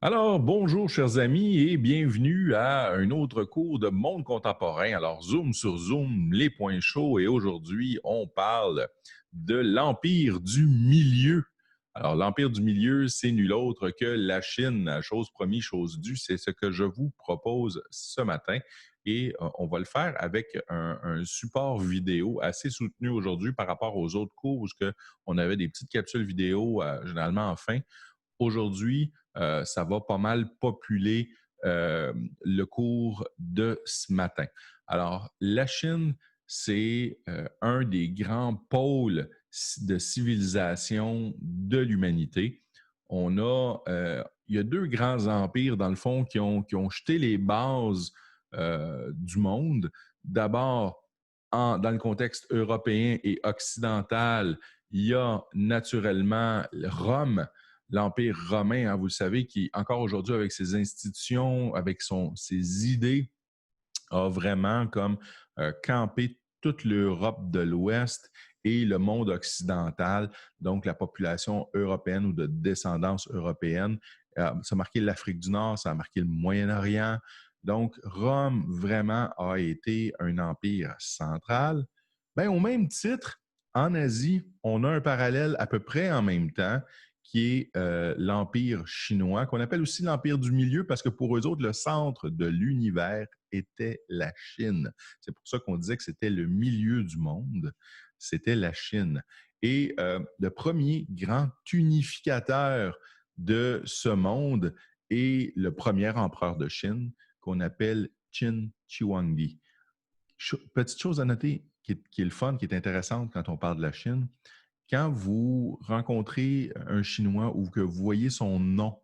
Alors, bonjour chers amis et bienvenue à un autre cours de monde contemporain. Alors, Zoom sur Zoom, les points chauds et aujourd'hui, on parle de l'Empire du Milieu. Alors, l'Empire du Milieu, c'est nul autre que la Chine. Chose promise, chose due, c'est ce que je vous propose ce matin et on va le faire avec un support vidéo assez soutenu aujourd'hui par rapport aux autres cours où on avait des petites capsules vidéo généralement en fin. Aujourd'hui, ça va pas mal populer le cours de ce matin. Alors, la Chine, c'est un des grands pôles de civilisation de l'humanité. Il y a deux grands empires, dans le fond, qui ont jeté les bases du monde. D'abord, dans le contexte européen et occidental, il y a naturellement Rome, l'Empire romain, hein, vous le savez, qui, encore aujourd'hui, avec ses institutions, avec ses idées, a vraiment comme campé toute l'Europe de l'Ouest et le monde occidental, donc la population européenne ou de descendance européenne. Ça a marqué l'Afrique du Nord, ça a marqué le Moyen-Orient. Donc, Rome, vraiment, a été un empire central. Bien, au même titre, en Asie, on a un parallèle à peu près en même temps, qui est l'Empire chinois, qu'on appelle aussi l'Empire du Milieu, parce que pour eux autres, le centre de l'univers était la Chine. C'est pour ça qu'on disait que c'était le milieu du monde, c'était la Chine. Et le premier grand unificateur de ce monde est le premier empereur de Chine, qu'on appelle Qin Shi Huangdi. Petite chose à noter qui est le fun, qui est intéressante quand on parle de la Chine, quand vous rencontrez un Chinois ou que vous voyez son nom,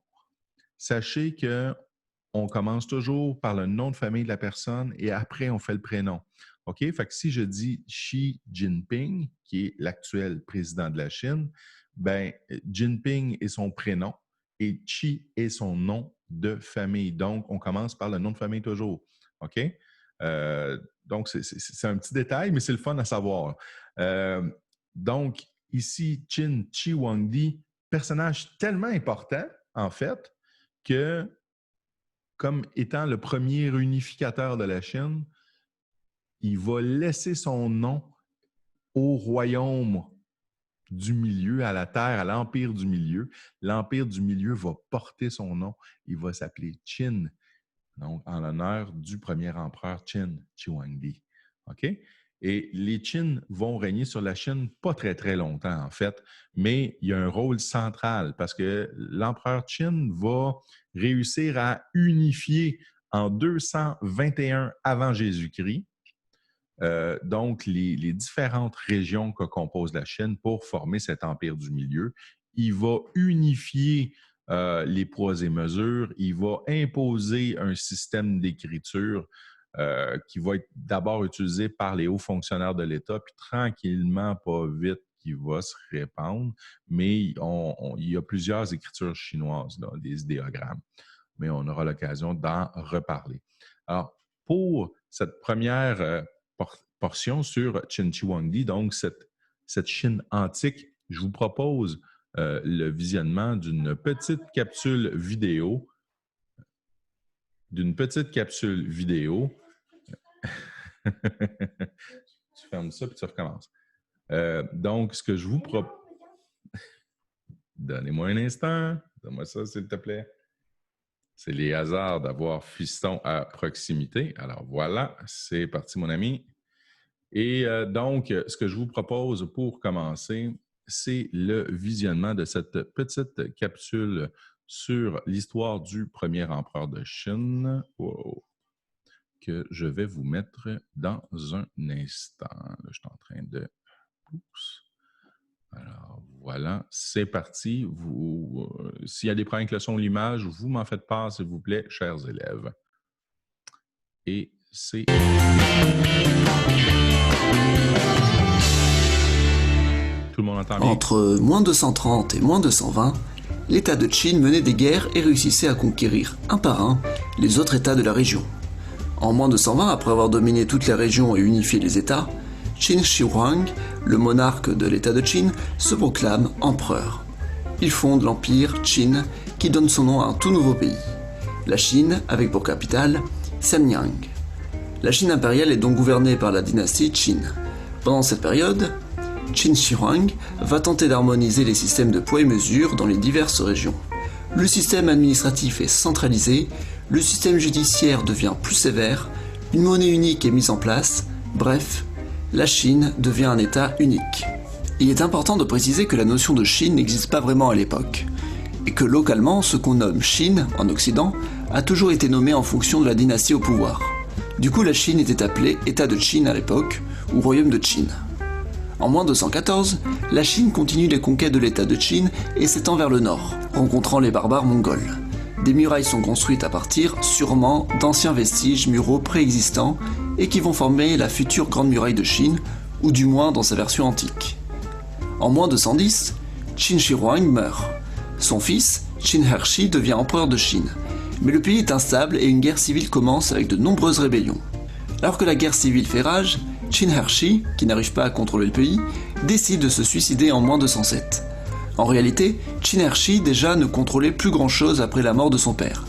sachez qu'on commence toujours par le nom de famille de la personne et après, on fait le prénom. OK? Fait que si je dis Xi Jinping, qui est l'actuel président de la Chine, ben Jinping est son prénom et Xi est son nom de famille. Donc, on commence par le nom de famille toujours. OK? Donc, c'est un petit détail, mais c'est le fun à savoir. Donc, ici, Qin Shi Huangdi, personnage tellement important, en fait, que, comme étant le premier unificateur de la Chine, il va laisser son nom au royaume du milieu, à la terre, à l'Empire du Milieu. L'Empire du Milieu va porter son nom. Il va s'appeler Qin, donc en l'honneur du premier empereur Qin Shi Huangdi. OK? Et les Qin vont régner sur la Chine pas très, très longtemps, en fait, mais il y a un rôle central parce que l'empereur Qin va réussir à unifier en 221 avant Jésus-Christ, donc les différentes régions que compose la Chine pour former cet empire du milieu. Il va unifier les poids et mesures, il va imposer un système d'écriture qui va être d'abord utilisé par les hauts fonctionnaires de l'État, puis tranquillement, pas vite, qui va se répandre, mais il y a plusieurs écritures chinoises, là, des idéogrammes, mais on aura l'occasion d'en reparler. Alors, pour cette première portion sur Qin Shi Huangdi, donc cette Chine antique, je vous propose le visionnement d'une petite capsule vidéo. Tu fermes ça puis tu recommences. Donc, ce que je vous propose... Donnez-moi un instant. Donne-moi ça, s'il te plaît. C'est les hasards d'avoir Fiston à proximité. Alors voilà, c'est parti, mon ami. Et donc, ce que je vous propose pour commencer, c'est le visionnement de cette petite capsule sur l'histoire du premier empereur de Chine, que je vais vous mettre dans un instant. Là, je suis en train de... Oups. Alors, voilà, c'est parti. S'il y a des problèmes avec le son ou l'image, vous m'en faites part, s'il vous plaît, chers élèves. Et c'est... Tout le monde entend bien? Entre moins 230 et moins 220, l'État de Qin menait des guerres et réussissait à conquérir, un par un, les autres États de la région. En moins 220, après avoir dominé toutes les régions et unifié les États, Qin Shi Huang, le monarque de l'État de Qin, se proclame empereur. Il fonde l'empire Qin, qui donne son nom à un tout nouveau pays. La Chine, avec pour capitale Xianyang. La Chine impériale est donc gouvernée par la dynastie Qin. Pendant cette période, Qin Shi Huang va tenter d'harmoniser les systèmes de poids et mesure dans les diverses régions. Le système administratif est centralisé, le système judiciaire devient plus sévère, une monnaie unique est mise en place, bref, la Chine devient un État unique. Il est important de préciser que la notion de Chine n'existe pas vraiment à l'époque, et que localement, ce qu'on nomme Chine, en Occident, a toujours été nommé en fonction de la dynastie au pouvoir. Du coup, la Chine était appelée État de Qin à l'époque, ou Royaume de Qin. En moins 214, la Chine continue les conquêtes de l'État de Qin et s'étend vers le nord, rencontrant les barbares mongols. Des murailles sont construites à partir, sûrement, d'anciens vestiges muraux préexistants et qui vont former la future Grande Muraille de Chine, ou du moins dans sa version antique. En moins 210, Qin Shi Huang meurt. Son fils, Qin Hershi, devient empereur de Chine. Mais le pays est instable et une guerre civile commence avec de nombreuses rébellions. Alors que la guerre civile fait rage, Qin Hershi, qui n'arrive pas à contrôler le pays, décide de se suicider en moins 207. En réalité, Qin Hershi déjà ne contrôlait plus grand chose après la mort de son père.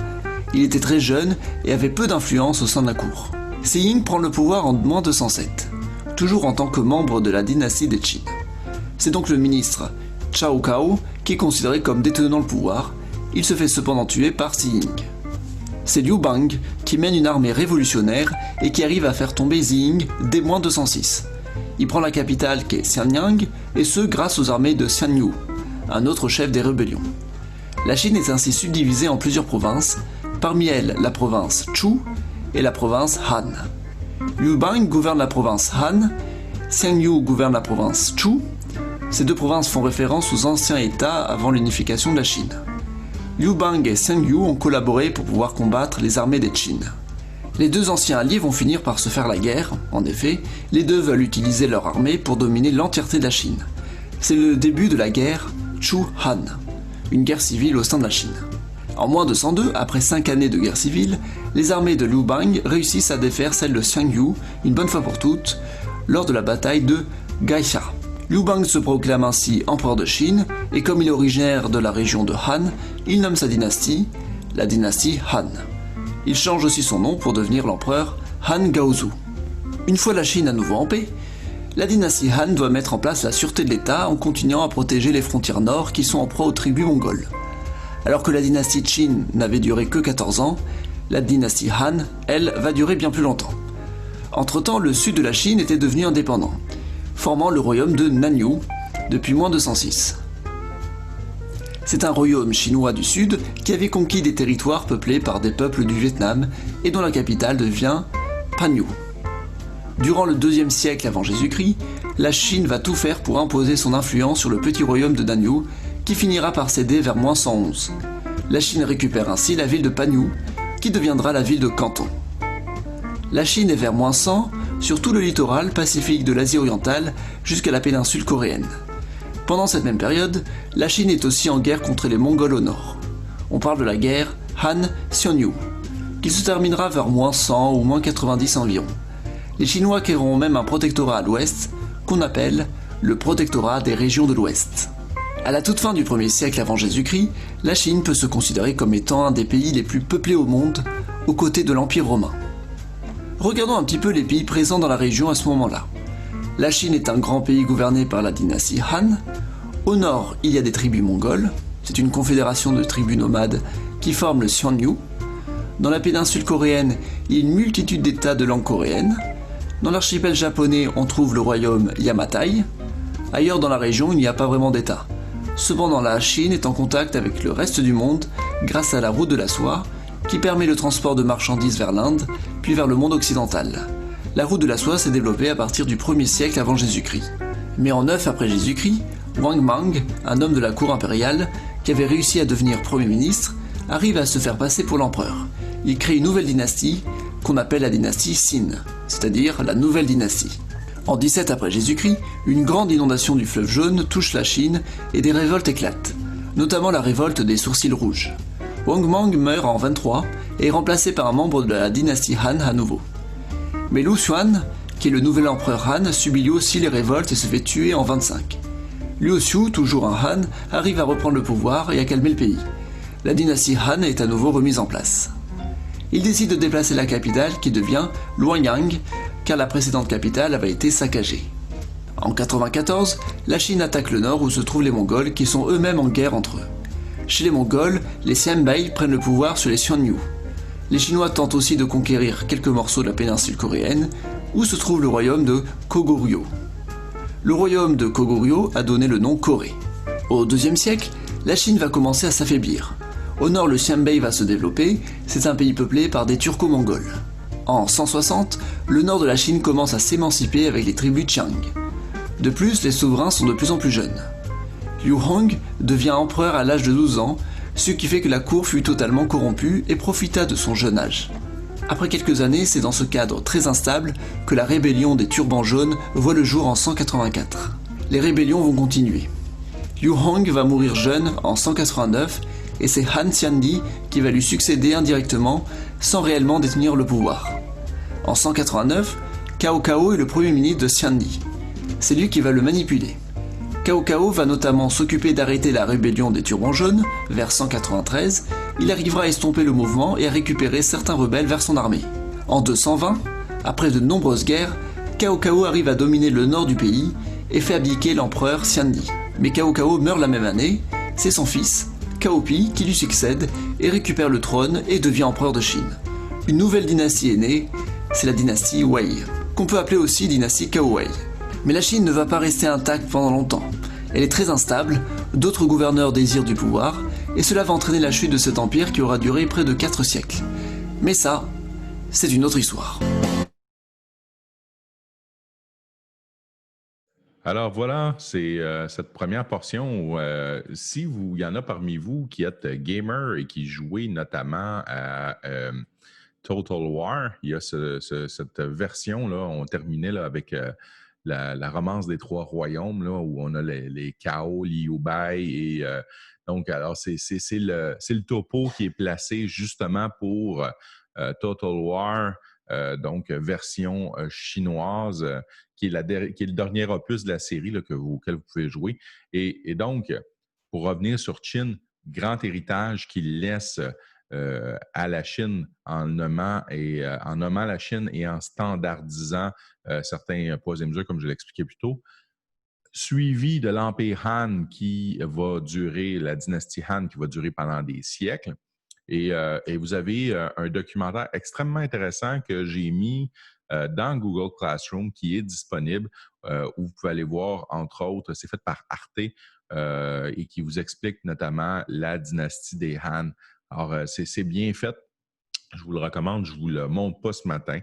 Il était très jeune et avait peu d'influence au sein de la cour. Si Ying prend le pouvoir en moins 207, toujours en tant que membre de la dynastie des Qin. C'est donc le ministre Cao Cao qui est considéré comme détenant le pouvoir. Il se fait cependant tuer par Si Ying. C'est Liu Bang qui mène une armée révolutionnaire et qui arrive à faire tomber Ying dès moins 206. Il prend la capitale qui est Xianyang, et ce grâce aux armées de Xian Yu, un autre chef des rébellions. La Chine est ainsi subdivisée en plusieurs provinces, parmi elles la province Chu et la province Han. Liu Bang gouverne la province Han, Xian Yu gouverne la province Chu. Ces deux provinces font référence aux anciens États avant l'unification de la Chine. Liu Bang et Xian Yu ont collaboré pour pouvoir combattre les armées des Qin. Les deux anciens alliés vont finir par se faire la guerre, en effet, les deux veulent utiliser leur armée pour dominer l'entièreté de la Chine. C'est le début de la guerre Chu-Han, une guerre civile au sein de la Chine. En moins 202, après 5 années de guerre civile, les armées de Liu Bang réussissent à défaire celles de Xian Yu, une bonne fois pour toutes, lors de la bataille de Gaixia. Liu Bang se proclame ainsi empereur de Chine, et comme il est originaire de la région de Han, il nomme sa dynastie la dynastie Han. Il change aussi son nom pour devenir l'empereur Han Gaozu. Une fois la Chine à nouveau en paix, la dynastie Han doit mettre en place la sûreté de l'État en continuant à protéger les frontières nord qui sont en proie aux tribus mongoles. Alors que la dynastie Qin n'avait duré que 14 ans, la dynastie Han, elle, va durer bien plus longtemps. Entre-temps, le sud de la Chine était devenu indépendant, formant le royaume de Nanyu depuis moins 206. C'est un royaume chinois du sud qui avait conquis des territoires peuplés par des peuples du Vietnam et dont la capitale devient Panyu. Durant le 2e siècle avant Jésus-Christ, la Chine va tout faire pour imposer son influence sur le petit royaume de Nanyu qui finira par céder vers moins 111. La Chine récupère ainsi la ville de Panyu qui deviendra la ville de Canton. La Chine est vers moins 100 sur tout le littoral pacifique de l'Asie orientale jusqu'à la péninsule coréenne. Pendant cette même période, la Chine est aussi en guerre contre les Mongols au nord. On parle de la guerre Han-Xiongnu, qui se terminera vers moins 100 ou moins 90 environ. Les Chinois créeront même un protectorat à l'ouest, qu'on appelle le protectorat des régions de l'ouest. À la toute fin du 1er siècle avant Jésus-Christ, la Chine peut se considérer comme étant un des pays les plus peuplés au monde, aux côtés de l'Empire romain. Regardons un petit peu les pays présents dans la région à ce moment-là. La Chine est un grand pays gouverné par la dynastie Han. Au nord, il y a des tribus mongoles. C'est une confédération de tribus nomades qui forment le Xiongnu. Dans la péninsule coréenne, il y a une multitude d'états de langue coréenne. Dans l'archipel japonais, on trouve le royaume Yamatai. Ailleurs dans la région, il n'y a pas vraiment d'état. Cependant, la Chine est en contact avec le reste du monde grâce à la route de la soie, qui permet le transport de marchandises vers l'Inde, puis vers le monde occidental. La route de la soie s'est développée à partir du 1er siècle avant Jésus-Christ. Mais en 9 après Jésus-Christ, Wang Mang, un homme de la cour impériale, qui avait réussi à devenir Premier ministre, arrive à se faire passer pour l'empereur. Il crée une nouvelle dynastie, qu'on appelle la dynastie Xin, c'est-à-dire la nouvelle dynastie. En 17 après Jésus-Christ, une grande inondation du fleuve Jaune touche la Chine et des révoltes éclatent, notamment la révolte des sourcils rouges. Wang Mang meurt en 23 et est remplacé par un membre de la dynastie Han à nouveau. Mais Lu Xun, qui est le nouvel empereur Han, subit lui aussi les révoltes et se fait tuer en 25. Liu Xiu, toujours un Han, arrive à reprendre le pouvoir et à calmer le pays. La dynastie Han est à nouveau remise en place. Il décide de déplacer la capitale qui devient Luoyang, car la précédente capitale avait été saccagée. En 94, la Chine attaque le nord où se trouvent les Mongols qui sont eux-mêmes en guerre entre eux. Chez les Mongols, les Xianbei prennent le pouvoir sur les Xiongnu. Les Chinois tentent aussi de conquérir quelques morceaux de la péninsule coréenne, où se trouve le royaume de Koguryo. Le royaume de Koguryo a donné le nom Corée. Au IIe siècle, la Chine va commencer à s'affaiblir. Au nord, le Xianbei va se développer, c'est un pays peuplé par des Turco-Mongols. En 160, le nord de la Chine commence à s'émanciper avec les tribus Qiang. De plus, les souverains sont de plus en plus jeunes. Liu Hong devient empereur à l'âge de 12 ans, ce qui fait que la cour fut totalement corrompue et profita de son jeune âge. Après quelques années, c'est dans ce cadre très instable que la rébellion des Turbans jaunes voit le jour en 184. Les rébellions vont continuer. Liu Hong va mourir jeune en 189 et c'est Han Xiandi qui va lui succéder indirectement sans réellement détenir le pouvoir. En 189, Cao Cao est le premier ministre de Xiandi. C'est lui qui va le manipuler. Cao Cao va notamment s'occuper d'arrêter la rébellion des Turbans jaunes vers 193. Il arrivera à estomper le mouvement et à récupérer certains rebelles vers son armée. En 220, après de nombreuses guerres, Cao Cao arrive à dominer le nord du pays et fait abdiquer l'empereur Xiandi. Mais Cao Cao meurt la même année, c'est son fils, Cao Pi, qui lui succède et récupère le trône et devient empereur de Chine. Une nouvelle dynastie est née, c'est la dynastie Wei, qu'on peut appeler aussi dynastie Cao Wei. Mais la Chine ne va pas rester intacte pendant longtemps. Elle est très instable, d'autres gouverneurs désirent du pouvoir, et cela va entraîner la chute de cet empire qui aura duré près de 4 siècles. Mais ça, c'est une autre histoire. Alors voilà, c'est cette première portion où si il y en a parmi vous qui êtes gamer et qui jouez notamment à Total War, il y a cette version-là, on terminait là, avec la romance des trois royaumes, là, où on a les Cao, Liu Bei, et donc alors c'est le topo qui est placé justement pour Total War, donc version chinoise, qui est le dernier opus de la série là, auquel vous pouvez jouer. Et donc, pour revenir sur Qin, grand héritage qu'il laisse à la Chine en nommant la Chine et en standardisant certains poids et mesures, comme je l'expliquais plus tôt, suivi de l'Empire Han qui va durer, la dynastie Han qui va durer pendant des siècles. Et vous avez un documentaire extrêmement intéressant que j'ai mis dans Google Classroom qui est disponible, où vous pouvez aller voir, entre autres, c'est fait par Arte et qui vous explique notamment la dynastie des Han. Alors, c'est bien fait. Je vous le recommande. Je ne vous le montre pas ce matin.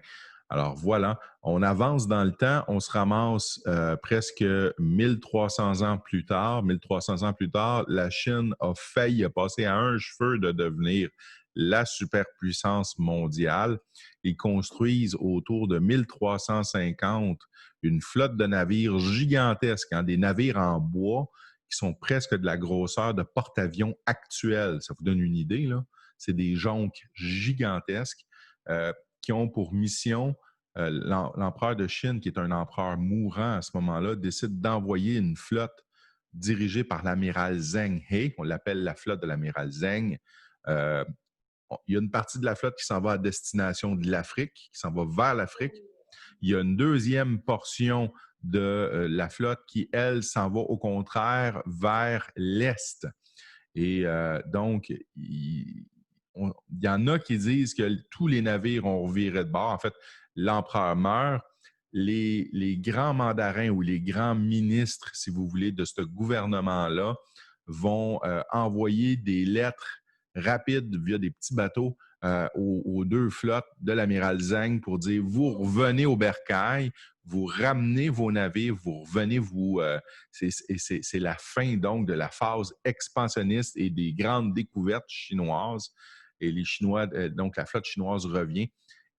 Alors, voilà. On avance dans le temps. On se ramasse presque 1300 ans plus tard. 1300 ans plus tard, la Chine a failli passer à un cheveu de devenir la superpuissance mondiale. Ils construisent autour de 1350 une flotte de navires gigantesques, des navires en bois qui sont presque de la grosseur de porte-avions actuels. Ça vous donne une idée, là? C'est des jonques gigantesques qui ont pour mission, l'empereur de Chine, qui est un empereur mourant à ce moment-là, décide d'envoyer une flotte dirigée par l'amiral Zheng He. On l'appelle la flotte de l'amiral Zheng. Il y a une partie de la flotte qui s'en va à destination de l'Afrique, qui s'en va vers l'Afrique. Il y a une deuxième portion de la flotte qui, elle, s'en va au contraire vers l'Est. Et donc, il y en a qui disent que tous les navires ont reviré de bord. En fait, l'empereur meurt. Les grands mandarins ou les grands ministres, si vous voulez, de ce gouvernement-là vont envoyer des lettres rapides via des petits bateaux aux deux flottes de l'amiral Zheng pour dire « Vous revenez au bercail, vous ramenez vos navires, vous revenez, c'est la fin donc de la phase expansionniste et des grandes découvertes chinoises. Et les Chinois, donc la flotte chinoise revient.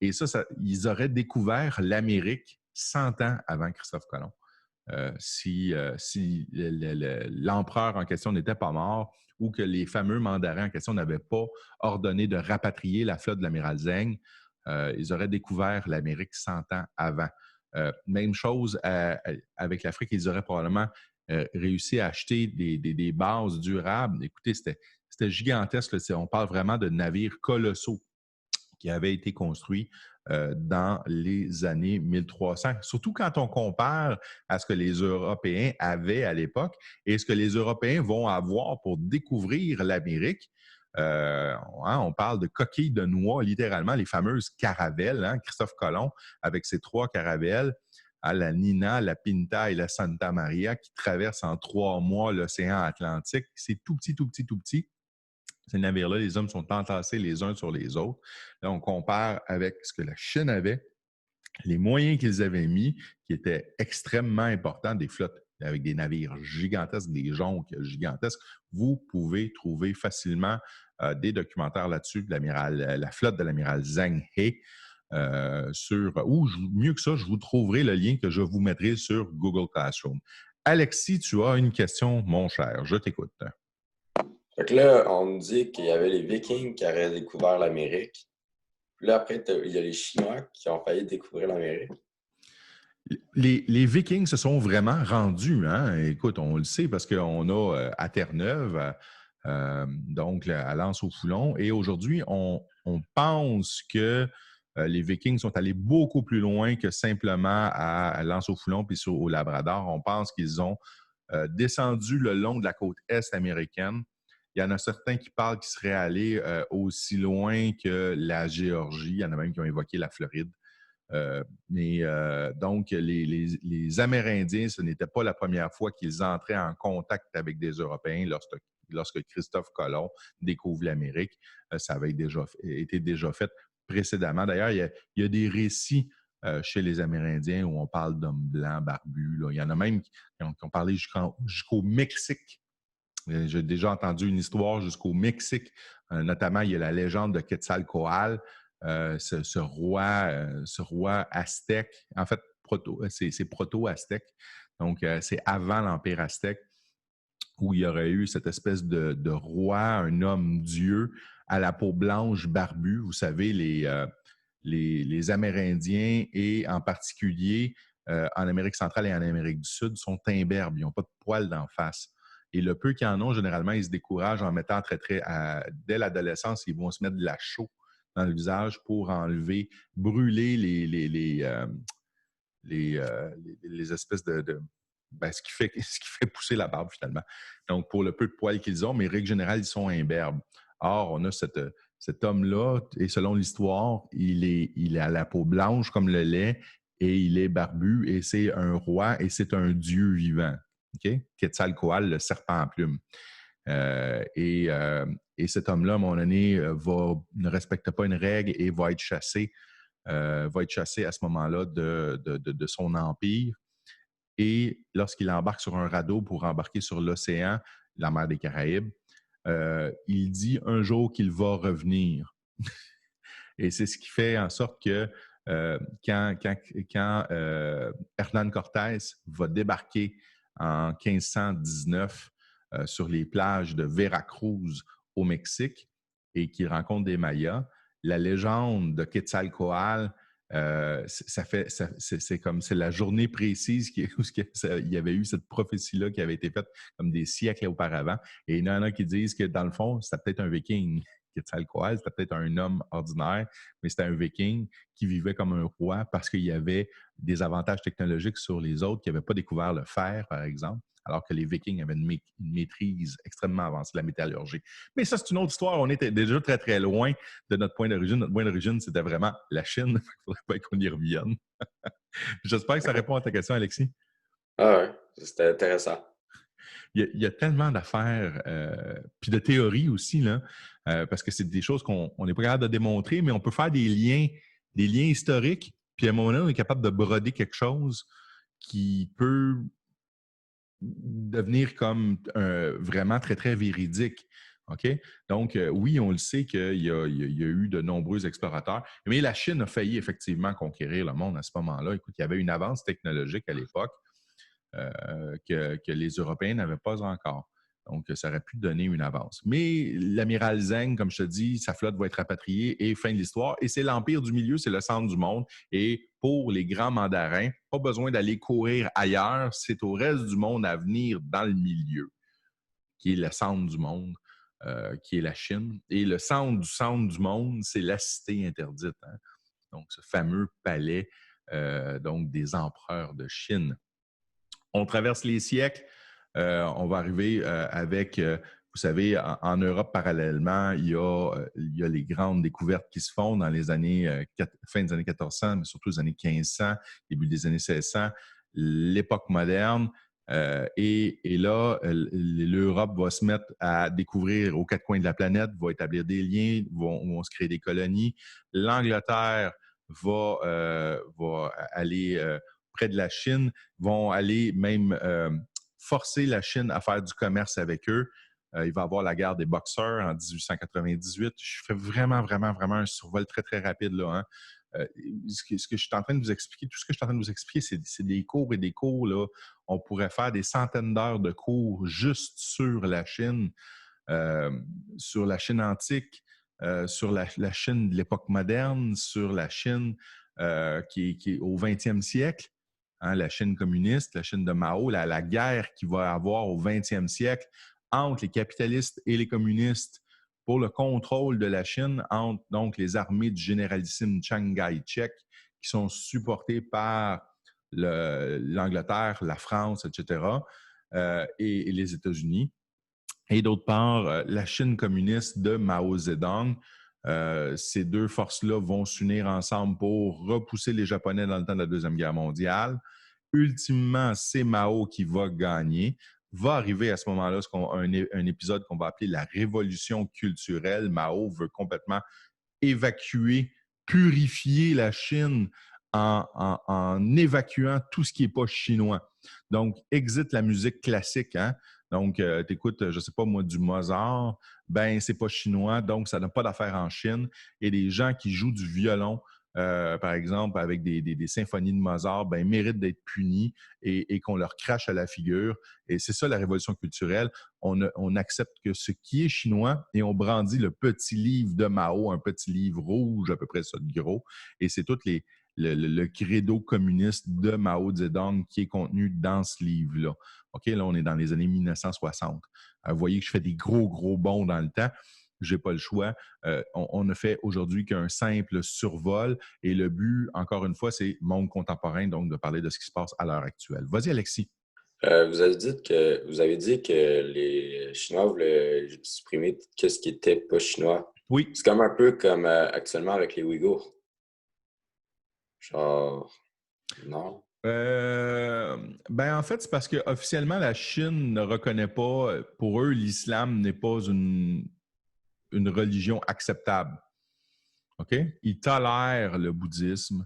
Et ça, ils auraient découvert l'Amérique 100 ans avant Christophe Colomb. Si l'empereur en question n'était pas mort ou que les fameux mandarins en question n'avaient pas ordonné de rapatrier la flotte de l'amiral Zheng, ils auraient découvert l'Amérique 100 ans avant. Même chose avec l'Afrique, ils auraient probablement réussi à acheter des bases durables. Écoutez, c'était gigantesque. Là, on parle vraiment de navires colossaux qui avaient été construits dans les années 1300. Surtout quand on compare à ce que les Européens avaient à l'époque et ce que les Européens vont avoir pour découvrir l'Amérique. On parle de coquilles de noix, littéralement, les fameuses caravelles. Christophe Colomb, avec ses 3 caravelles, la Nina, la Pinta et la Santa Maria, qui traversent en 3 mois l'océan Atlantique. C'est tout petit, tout petit, tout petit. Ces navires-là, les hommes sont entassés les uns sur les autres. Là, on compare avec ce que la Chine avait, les moyens qu'ils avaient mis, qui étaient extrêmement importants, des flottes avec des navires gigantesques, des jonques gigantesques. Vous pouvez trouver facilement des documentaires là-dessus de la flotte de l'amiral Zheng He. Ou mieux que ça, je vous trouverai le lien que je vous mettrai sur Google Classroom. Alexis, tu as une question, mon cher. Je t'écoute. Fait que là, on nous dit qu'il y avait les Vikings qui auraient découvert l'Amérique. Puis là, après, il y a les Chinois qui ont failli découvrir l'Amérique. Les Vikings se sont vraiment rendus. Écoute, on le sait parce qu'on a à Terre-Neuve, donc à Lens-au-Foulon. Et aujourd'hui, on pense que les Vikings sont allés beaucoup plus loin que simplement à Lens-au-Foulon puis au Labrador. On pense qu'ils ont descendu le long de la côte est américaine. Il y en a certains qui parlent qu'ils seraient allés aussi loin que la Géorgie. Il y en a même qui ont évoqué la Floride. Donc, les Amérindiens, ce n'était pas la première fois qu'ils entraient en contact avec des Européens lorsque Christophe Colomb découvre l'Amérique. Ça avait été déjà fait précédemment. D'ailleurs, il y a des récits chez les Amérindiens où on parle d'hommes blancs, barbus. Là. Il y en a même qui ont parlé jusqu'au Mexique. J'ai déjà entendu une histoire jusqu'au Mexique. Notamment, il y a la légende de Quetzalcoatl, ce roi aztèque. En fait, c'est proto-aztèque. Donc, c'est avant l'Empire aztèque où il y aurait eu cette espèce de roi, un homme-dieu à la peau blanche barbue. Vous savez, les Amérindiens et en particulier en Amérique centrale et en Amérique du Sud sont imberbes. Ils n'ont pas de poils d'en face. Et le peu qu'ils en ont, généralement, ils se découragent en mettant dès l'adolescence, ils vont se mettre de la chaux dans le visage pour brûler les espèces ce qui fait pousser la barbe, finalement. Donc, pour le peu de poils qu'ils ont, mais règle générale, ils sont imberbes. Or, on a cet homme-là, et selon l'histoire, il est à la peau blanche comme le lait, et il est barbu, et c'est un roi, et c'est un dieu vivant. Okay? Quetzalcoatl, le serpent à plumes. Et cet homme-là, à un moment donné, ne respecte pas une règle et va être chassé à ce moment-là de son empire. Et lorsqu'il embarque sur un radeau pour embarquer sur l'océan, la mer des Caraïbes, il dit un jour qu'il va revenir. Et c'est ce qui fait en sorte que quand Hernán Cortés va débarquer en 1519 sur les plages de Veracruz au Mexique et qu'il rencontre des Mayas, la légende de Quetzalcoatl, c'est la journée précise où il y avait eu cette prophétie-là qui avait été faite comme des siècles auparavant. Et il y en a qui disent que dans le fond, c'était peut-être un viking. Quetzalcoatl, c'était peut-être un homme ordinaire, mais c'était un viking qui vivait comme un roi parce qu'il y avait des avantages technologiques sur les autres qui n'avaient pas découvert le fer, par exemple, alors que les Vikings avaient une maîtrise extrêmement avancée de la métallurgie. Mais ça, c'est une autre histoire. On était déjà très, très loin de notre point d'origine. Notre point d'origine, c'était vraiment la Chine. Il ne faudrait pas qu'on y revienne. J'espère que ça répond à ta question, Alexis. Ah ouais, c'était intéressant. Il y a tellement d'affaires, puis de théories aussi, là, parce que c'est des choses qu'on n'est pas capable de démontrer, mais on peut faire des liens historiques, puis à un moment donné, on est capable de broder quelque chose qui peut devenir comme vraiment très, très véridique. OK? Donc, oui, on le sait qu'il y a eu de nombreux explorateurs, mais la Chine a failli effectivement conquérir le monde à ce moment-là. Écoute, il y avait une avance technologique à l'époque que les Européens n'avaient pas encore. Donc, ça aurait pu donner une avance. Mais l'amiral Zheng, comme je te dis, sa flotte va être rapatriée et fin de l'histoire. Et c'est l'Empire du Milieu, c'est le centre du monde. Et pour les grands mandarins, pas besoin d'aller courir ailleurs. C'est au reste du monde à venir dans le milieu, qui est le centre du monde. qui est la Chine. Et le centre du monde, c'est la cité interdite. Hein? Donc, ce fameux palais donc des empereurs de Chine. On traverse les siècles. On va arriver avec, vous savez, en Europe, parallèlement, il y a les grandes découvertes qui se font dans les années, fin des années 1400, mais surtout les années 1500, début des années 1600, l'époque moderne. Et là, l'Europe va se mettre à découvrir aux quatre coins de la planète, va établir des liens, vont se créer des colonies. L'Angleterre va aller près de la Chine, vont aller même forcer la Chine à faire du commerce avec eux. Il va y avoir la guerre des Boxers en 1898. Je fais vraiment un survol très, très rapide là. Hein. Ce que je suis en train de vous expliquer, tout ce que je suis en train de vous expliquer, c'est des cours et des cours. Là. On pourrait faire des centaines d'heures de cours juste sur la Chine antique, sur la Chine de l'époque moderne, sur la Chine qui est au 20e siècle, hein, la Chine communiste, la Chine de Mao, la guerre qu'il va y avoir au 20e siècle entre les capitalistes et les communistes pour le contrôle de la Chine, entre donc les armées du généralissime Chiang Kai-shek qui sont supportées par l'Angleterre, la France, etc., et les États-Unis. Et d'autre part, la Chine communiste de Mao Zedong. Ces deux forces-là vont s'unir ensemble pour repousser les Japonais dans le temps de la Deuxième Guerre mondiale. Ultimement, c'est Mao qui va gagner. Va arriver à ce moment-là un épisode qu'on va appeler la révolution culturelle. Mao veut complètement évacuer, purifier la Chine en évacuant tout ce qui n'est pas chinois. Donc, exit la musique classique. Hein? Donc, tu écoutes, je ne sais pas moi, du Mozart, ben c'est pas chinois, donc ça n'a pas d'affaire en Chine. Et les gens qui jouent du violon, par exemple, avec des symphonies de Mozart, ben, méritent d'être punis et qu'on leur crache à la figure. Et c'est ça la révolution culturelle. On accepte que ce qui est chinois et on brandit le petit livre de Mao, un petit livre rouge, à peu près ça de gros. Et c'est tout le credo communiste de Mao Zedong qui est contenu dans ce livre-là. OK, là, on est dans les années 1960. Vous voyez que je fais des gros bonds dans le temps. Je n'ai pas le choix. On ne fait aujourd'hui qu'un simple survol et le but, encore une fois, c'est monde contemporain, donc de parler de ce qui se passe à l'heure actuelle. Vas-y, Alexis. Vous avez dit que les Chinois voulaient supprimer tout ce qui était pas chinois. Oui. C'est comme un peu comme actuellement avec les Ouïghours. Genre, non. Ben en fait, c'est parce qu'officiellement, la Chine ne reconnaît pas, pour eux, l'islam n'est pas une religion acceptable. OK? Ils tolèrent le bouddhisme,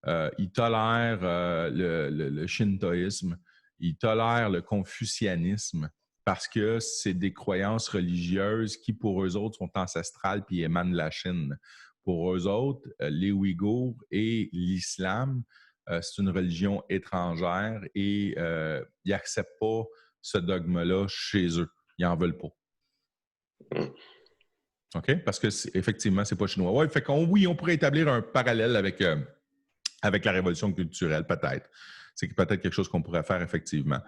ils tolèrent le shintoïsme, ils tolèrent le confucianisme parce que c'est des croyances religieuses qui, pour eux autres, sont ancestrales puis émanent de la Chine. Pour eux autres, les Ouïghours et l'islam, c'est une religion étrangère et ils n'acceptent pas ce dogme-là chez eux. Ils n'en veulent pas. OK? Parce que, effectivement, c'est pas chinois. Ouais, fait oui, on pourrait établir un parallèle avec la révolution culturelle, peut-être. C'est peut-être quelque chose qu'on pourrait faire, effectivement.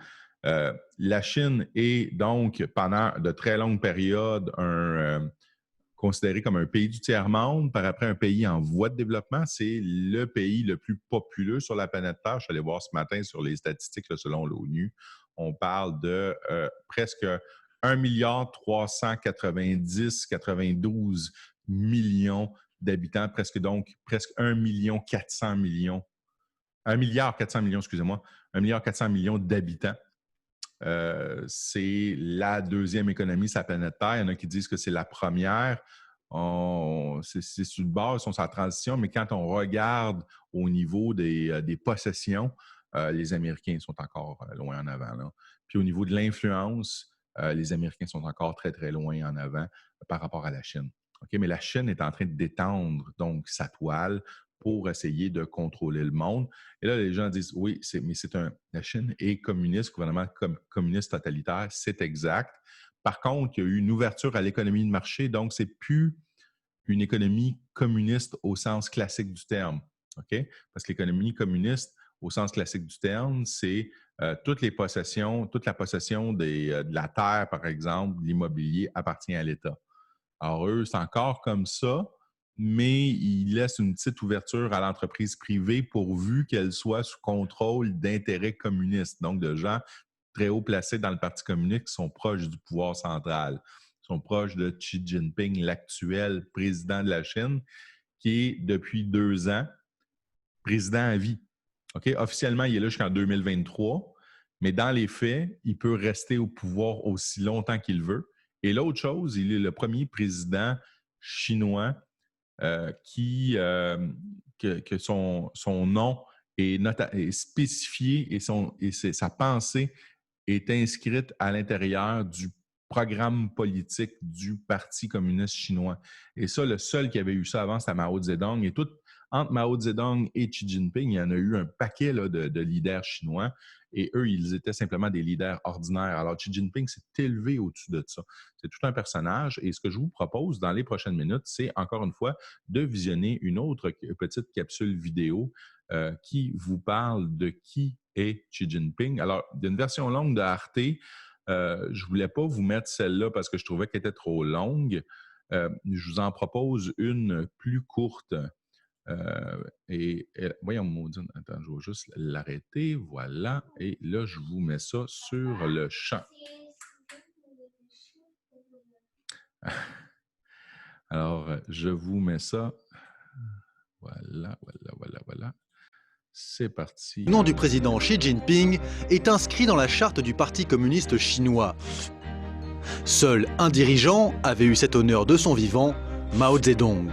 La Chine est donc, pendant de très longues périodes, considéré comme un pays du tiers-monde, par après un pays en voie de développement. C'est le pays le plus populeux sur la planète Terre. Je suis allé voir ce matin sur les statistiques là, selon l'ONU. On parle de presque 1,392 millions d'habitants, presque 1,4 million. 1,4 milliard, excusez-moi. 1,4 milliard d'habitants. C'est la deuxième économie sur la planète Terre. Il y en a qui disent que c'est la première. C'est sur le bord, ils sont sur la transition, mais quand on regarde au niveau des possessions, les Américains sont encore loin en avant. Là. Puis au niveau de l'influence, les Américains sont encore très, très loin en avant par rapport à la Chine. Okay? Mais la Chine est en train de détendre donc sa toile pour essayer de contrôler le monde. Et là, les gens disent, oui, la Chine est communiste, gouvernement communiste totalitaire, c'est exact. Par contre, il y a eu une ouverture à l'économie de marché, donc c'est plus une économie communiste au sens classique du terme. Okay? Parce que l'économie communiste, au sens classique du terme, c'est toute la possession de la terre, par exemple, de l'immobilier appartient à l'État. Alors, eux, c'est encore comme ça, mais ils laissent une petite ouverture à l'entreprise privée pourvu qu'elle soit sous contrôle d'intérêts communistes, donc de gens très haut placés dans le Parti communiste qui sont proches du pouvoir central, qui sont proches de Xi Jinping, l'actuel président de la Chine, qui est depuis 2 ans président à vie. Okay? Officiellement, il est là jusqu'en 2023, mais dans les faits, il peut rester au pouvoir aussi longtemps qu'il veut. Et l'autre chose, il est le premier président chinois que son nom est spécifié et sa pensée est inscrite à l'intérieur du programme politique du Parti communiste chinois. Et ça, le seul qui avait eu ça avant, c'était Mao Zedong. Et entre Mao Zedong et Xi Jinping, il y en a eu un paquet là, de leaders chinois. Et eux, ils étaient simplement des leaders ordinaires. Alors, Xi Jinping s'est élevé au-dessus de ça. C'est tout un personnage. Et ce que je vous propose dans les prochaines minutes, c'est encore une fois de visionner une autre petite capsule vidéo qui vous parle de qui est Xi Jinping. Alors, il y a une version longue de Arte. Je ne voulais pas vous mettre celle-là parce que je trouvais qu'elle était trop longue. Je vous en propose une plus courte. Voyons, maudine. Attends, je vais juste l'arrêter. Voilà. Et là, je vous mets ça sur le champ. Alors, je vous mets ça. Voilà. C'est parti. Le nom du président Xi Jinping est inscrit dans la charte du Parti communiste chinois. Seul un dirigeant avait eu cet honneur de son vivant, Mao Zedong.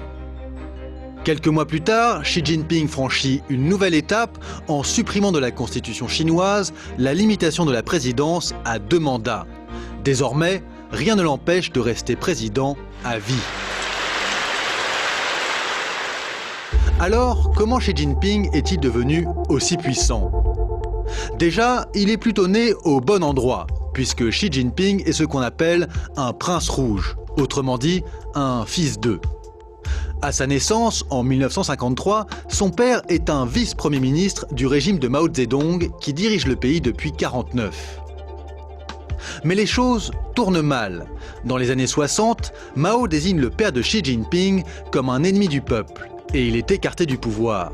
Quelques mois plus tard, Xi Jinping franchit une nouvelle étape en supprimant de la constitution chinoise la limitation de la présidence à 2 mandats. Désormais, rien ne l'empêche de rester président à vie. Alors, comment Xi Jinping est-il devenu aussi puissant? Déjà, il est plutôt né au bon endroit, puisque Xi Jinping est ce qu'on appelle un prince rouge, autrement dit, un fils d'eux. À sa naissance, en 1953, son père est un vice-premier ministre du régime de Mao Zedong qui dirige le pays depuis 1949. Mais les choses tournent mal. Dans les années 60, Mao désigne le père de Xi Jinping comme un ennemi du peuple et il est écarté du pouvoir.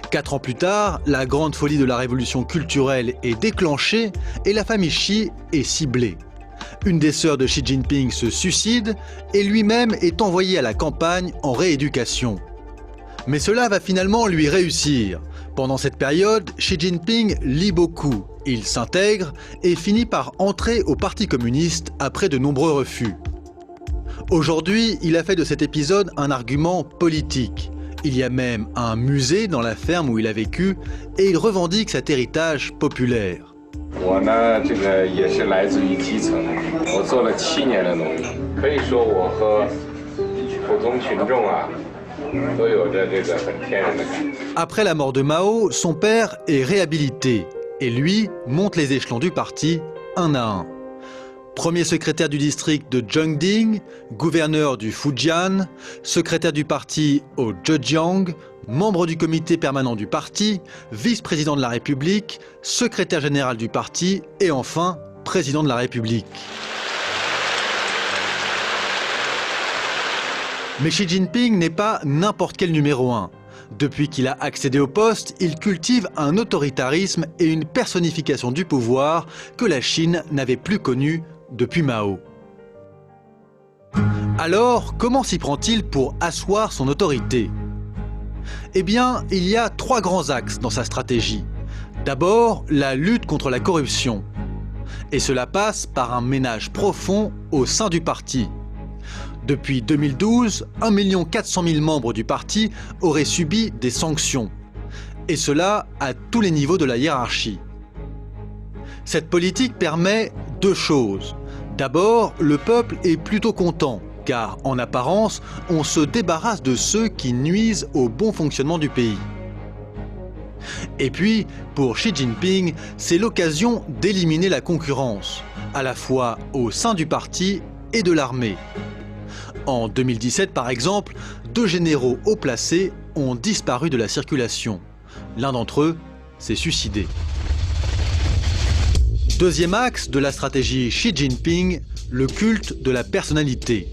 4 ans plus tard, la grande folie de la révolution culturelle est déclenchée et la famille Xi est ciblée. Une des sœurs de Xi Jinping se suicide et lui-même est envoyé à la campagne en rééducation. Mais cela va finalement lui réussir. Pendant cette période, Xi Jinping lit beaucoup, il s'intègre et finit par entrer au Parti communiste après de nombreux refus. Aujourd'hui, il a fait de cet épisode un argument politique. Il y a même un musée dans la ferme où il a vécu et il revendique cet héritage populaire. Après la mort de Mao, son père est réhabilité et lui monte les échelons du parti un à un. Premier secrétaire du district de Zhengding, gouverneur du Fujian, secrétaire du parti au Zhejiang, membre du comité permanent du parti, vice-président de la République, secrétaire général du parti et enfin président de la République. Mais Xi Jinping n'est pas n'importe quel numéro 1. Depuis qu'il a accédé au poste, il cultive un autoritarisme et une personnification du pouvoir que la Chine n'avait plus connu depuis Mao. Alors, comment s'y prend-il pour asseoir son autorité? Eh bien, il y a 3 grands axes dans sa stratégie. D'abord, la lutte contre la corruption. Et cela passe par un ménage profond au sein du parti. Depuis 2012, 1 400 000 membres du parti auraient subi des sanctions. Et cela à tous les niveaux de la hiérarchie. Cette politique permet 2 choses. D'abord, le peuple est plutôt content, car en apparence, on se débarrasse de ceux qui nuisent au bon fonctionnement du pays. Et puis, pour Xi Jinping, c'est l'occasion d'éliminer la concurrence, à la fois au sein du parti et de l'armée. En 2017, par exemple, 2 généraux haut placés ont disparu de la circulation. L'un d'entre eux s'est suicidé. Deuxième axe de la stratégie Xi Jinping, le culte de la personnalité.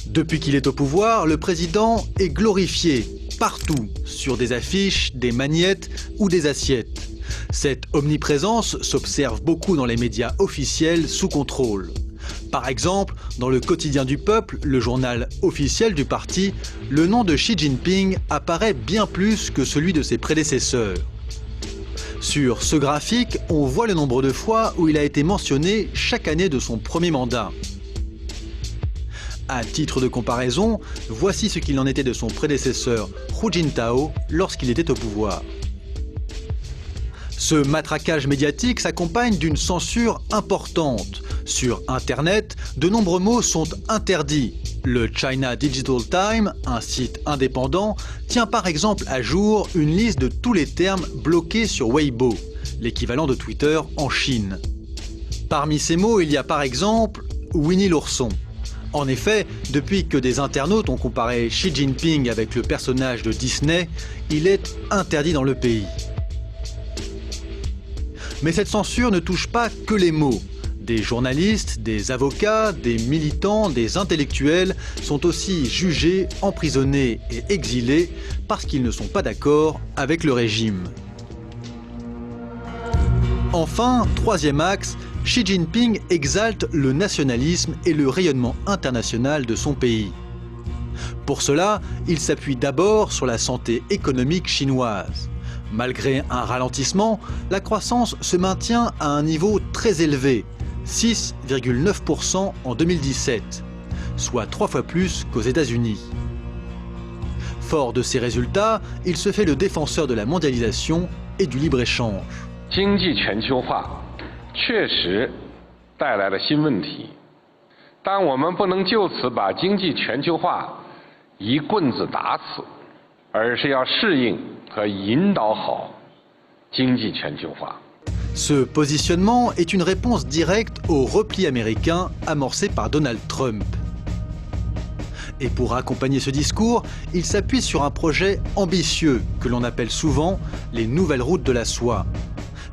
Depuis qu'il est au pouvoir, le président est glorifié partout, sur des affiches, des magnettes ou des assiettes. Cette omniprésence s'observe beaucoup dans les médias officiels sous contrôle. Par exemple, dans le quotidien du peuple, le journal officiel du parti, le nom de Xi Jinping apparaît bien plus que celui de ses prédécesseurs. Sur ce graphique, on voit le nombre de fois où il a été mentionné chaque année de son premier mandat. À titre de comparaison, voici ce qu'il en était de son prédécesseur Hu Jintao lorsqu'il était au pouvoir. Ce matraquage médiatique s'accompagne d'une censure importante. Sur Internet, de nombreux mots sont interdits. Le China Digital Time, un site indépendant, tient par exemple à jour une liste de tous les termes bloqués sur Weibo, l'équivalent de Twitter en Chine. Parmi ces mots, il y a par exemple Winnie l'ourson. En effet, depuis que des internautes ont comparé Xi Jinping avec le personnage de Disney, il est interdit dans le pays. Mais cette censure ne touche pas que les mots. Des journalistes, des avocats, des militants, des intellectuels sont aussi jugés, emprisonnés et exilés parce qu'ils ne sont pas d'accord avec le régime. Enfin, troisième axe, Xi Jinping exalte le nationalisme et le rayonnement international de son pays. Pour cela, il s'appuie d'abord sur la santé économique chinoise. Malgré un ralentissement, la croissance se maintient à un niveau très élevé, 6,9% en 2017, soit 3 fois plus qu'aux États-Unis. Fort de ces résultats, il se fait le défenseur de la mondialisation et du libre-échange. 经济全球化确实带来了新问题，但我们不能就此把经济全球化一棍子打死，而是要适应和引导好经济全球化。 Ce positionnement est une réponse directe au repli américain amorcé par Donald Trump. Et pour accompagner ce discours, il s'appuie sur un projet ambitieux que l'on appelle souvent les nouvelles routes de la soie.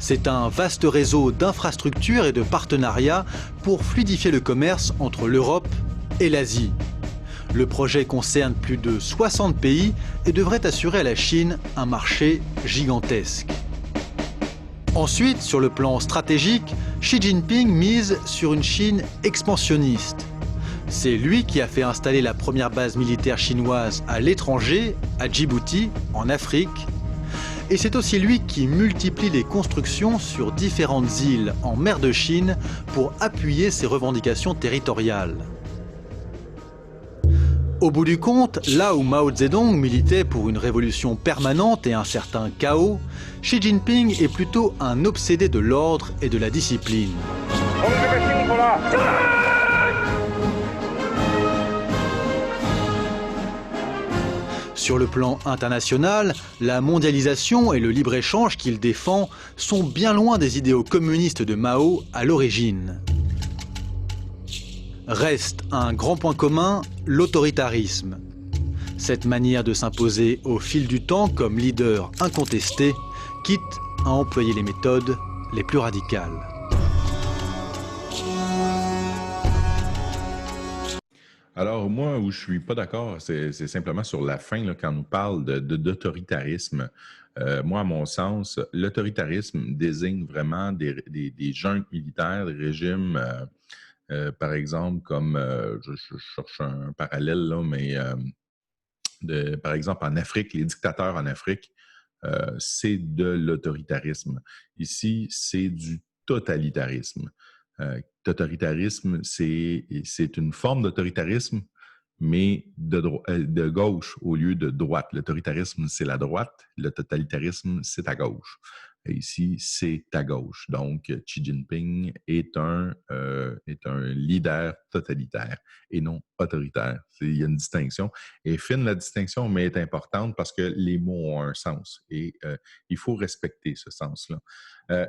C'est un vaste réseau d'infrastructures et de partenariats pour fluidifier le commerce entre l'Europe et l'Asie. Le projet concerne plus de 60 pays et devrait assurer à la Chine un marché gigantesque. Ensuite, sur le plan stratégique, Xi Jinping mise sur une Chine expansionniste. C'est lui qui a fait installer la première base militaire chinoise à l'étranger, à Djibouti, en Afrique. Et c'est aussi lui qui multiplie les constructions sur différentes îles en mer de Chine pour appuyer ses revendications territoriales. Au bout du compte, là où Mao Zedong militait pour une révolution permanente et un certain chaos, Xi Jinping est plutôt un obsédé de l'ordre et de la discipline. Sur le plan international, la mondialisation et le libre-échange qu'il défend sont bien loin des idéaux communistes de Mao à l'origine. Reste un grand point commun, l'autoritarisme. Cette manière de s'imposer au fil du temps comme leader incontesté, quitte à employer les méthodes les plus radicales. Alors, moi, où je suis pas d'accord, c'est simplement sur la fin, là, quand on nous parle d'autoritarisme. Moi, à mon sens, l'autoritarisme désigne vraiment des juntes militaires, des régimes, par exemple, comme, je cherche un parallèle, là, mais par exemple, en Afrique, les dictateurs en Afrique, c'est de l'autoritarisme. Ici, c'est du totalitarisme. Totalitarisme, c'est une forme d'autoritarisme, mais de gauche au lieu de droite. L'autoritarisme, c'est la droite. Le totalitarisme, c'est à gauche. Et ici, c'est à gauche. Donc, Xi Jinping est un leader totalitaire et non autoritaire. Il y a une distinction. Et fine, la distinction, mais est importante parce que les mots ont un sens et il faut respecter ce sens-là.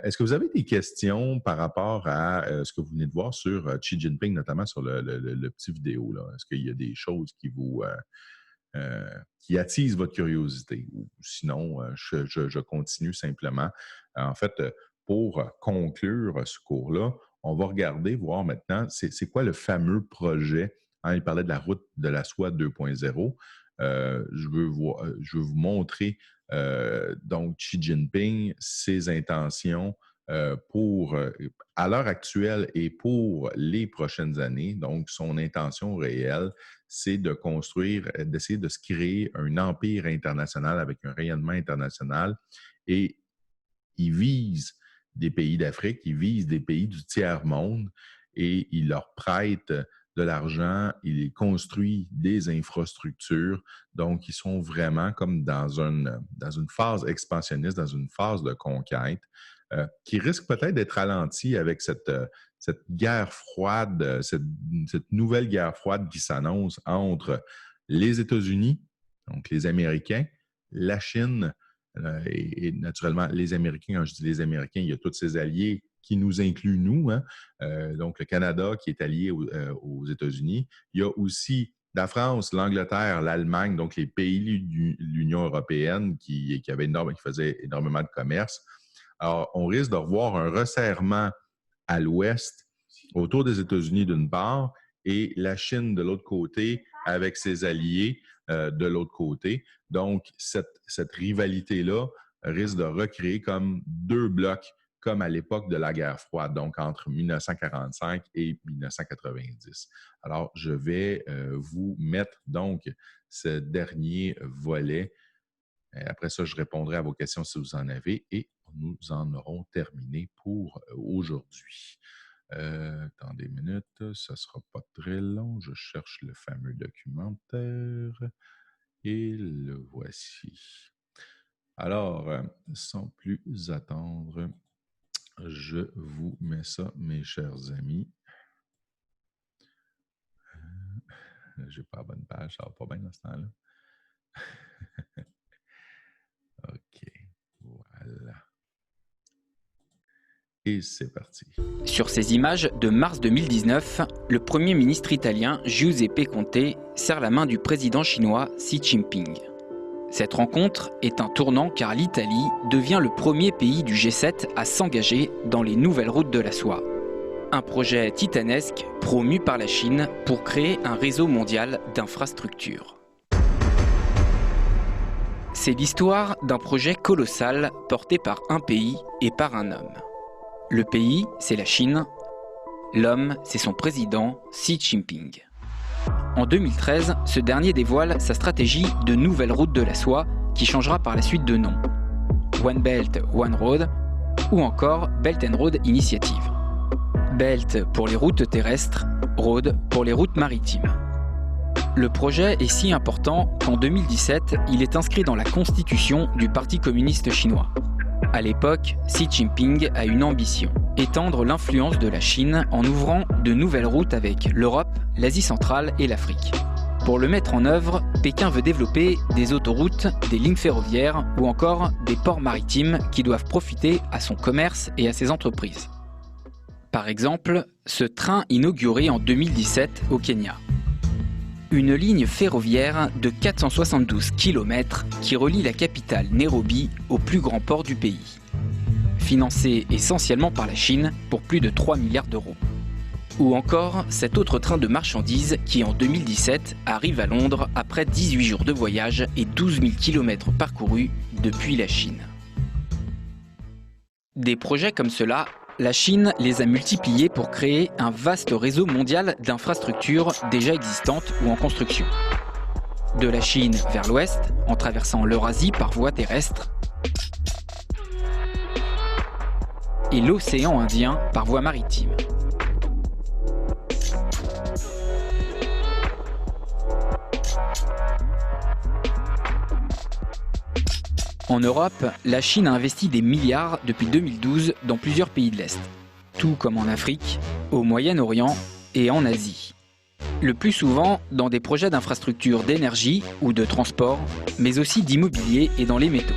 Est-ce que vous avez des questions par rapport à ce que vous venez de voir sur Xi Jinping, notamment sur le petit vidéo, là? Est-ce qu'il y a des choses qui vous qui attise votre curiosité. Ou sinon, je continue simplement. En fait, pour conclure ce cours-là, on va regarder, voir maintenant, c'est quoi le fameux projet. Il parlait de la route de la soie 2.0. Je veux vous montrer donc Xi Jinping, ses intentions à l'heure actuelle et pour les prochaines années. Donc, son intention réelle, c'est d'essayer de se créer un empire international avec un rayonnement international. Et il vise des pays d'Afrique, il vise des pays du tiers-monde et il leur prête de l'argent, il construit des infrastructures. Donc, ils sont vraiment comme dans une phase expansionniste, dans une phase de conquête qui risque peut-être d'être ralentie avec cette guerre froide, cette nouvelle guerre froide qui s'annonce entre les États-Unis, donc les Américains, la Chine, et naturellement, les Américains, quand je dis les Américains, il y a tous ces alliés qui nous incluent, nous. Donc, le Canada qui est allié aux États-Unis. Il y a aussi la France, l'Angleterre, l'Allemagne, donc les pays de l'Union européenne qui faisaient énormément de commerce. Alors, on risque de revoir un resserrement à l'ouest autour des États-Unis d'une part et la Chine de l'autre côté avec ses alliés de l'autre côté. Donc, cette rivalité-là risque de recréer comme deux blocs, comme à l'époque de la guerre froide, donc entre 1945 et 1990. Alors, je vais vous mettre donc ce dernier volet. Et après ça, je répondrai à vos questions si vous en avez et nous en aurons terminé pour aujourd'hui. Attendez une minute, ça ne sera pas très long. Je cherche le fameux documentaire et le voici. Alors, sans plus attendre, je vous mets ça, mes chers amis. Je n'ai pas la bonne page, ça va pas bien dans ce temps-là. OK, voilà. Et c'est parti. Sur ces images de mars 2019, le Premier ministre italien Giuseppe Conte serre la main du président chinois Xi Jinping. Cette rencontre est un tournant car l'Italie devient le premier pays du G7 à s'engager dans les nouvelles routes de la soie. Un projet titanesque promu par la Chine pour créer un réseau mondial d'infrastructures. C'est l'histoire d'un projet colossal porté par un pays et par un homme. Le pays, c'est la Chine. L'homme, c'est son président, Xi Jinping. En 2013, ce dernier dévoile sa stratégie de nouvelle route de la soie qui changera par la suite de nom. One Belt, One Road ou encore Belt and Road Initiative. Belt pour les routes terrestres, Road pour les routes maritimes. Le projet est si important qu'en 2017, il est inscrit dans la constitution du Parti communiste chinois. À l'époque, Xi Jinping a une ambition, étendre l'influence de la Chine en ouvrant de nouvelles routes avec l'Europe, l'Asie centrale et l'Afrique. Pour le mettre en œuvre, Pékin veut développer des autoroutes, des lignes ferroviaires ou encore des ports maritimes qui doivent profiter à son commerce et à ses entreprises. Par exemple, ce train inauguré en 2017 au Kenya. Une ligne ferroviaire de 472 km qui relie la capitale Nairobi au plus grand port du pays. Financée essentiellement par la Chine pour plus de 3 milliards d'euros. Ou encore cet autre train de marchandises qui en 2017 arrive à Londres après 18 jours de voyage et 12 000 km parcourus depuis la Chine. Des projets comme cela, la Chine les a multipliés pour créer un vaste réseau mondial d'infrastructures déjà existantes ou en construction. De la Chine vers l'ouest, en traversant l'Eurasie par voie terrestre, et l'océan Indien par voie maritime. En Europe, la Chine a investi des milliards depuis 2012 dans plusieurs pays de l'Est, tout comme en Afrique, au Moyen-Orient et en Asie. Le plus souvent dans des projets d'infrastructures d'énergie ou de transport, mais aussi d'immobilier et dans les métaux.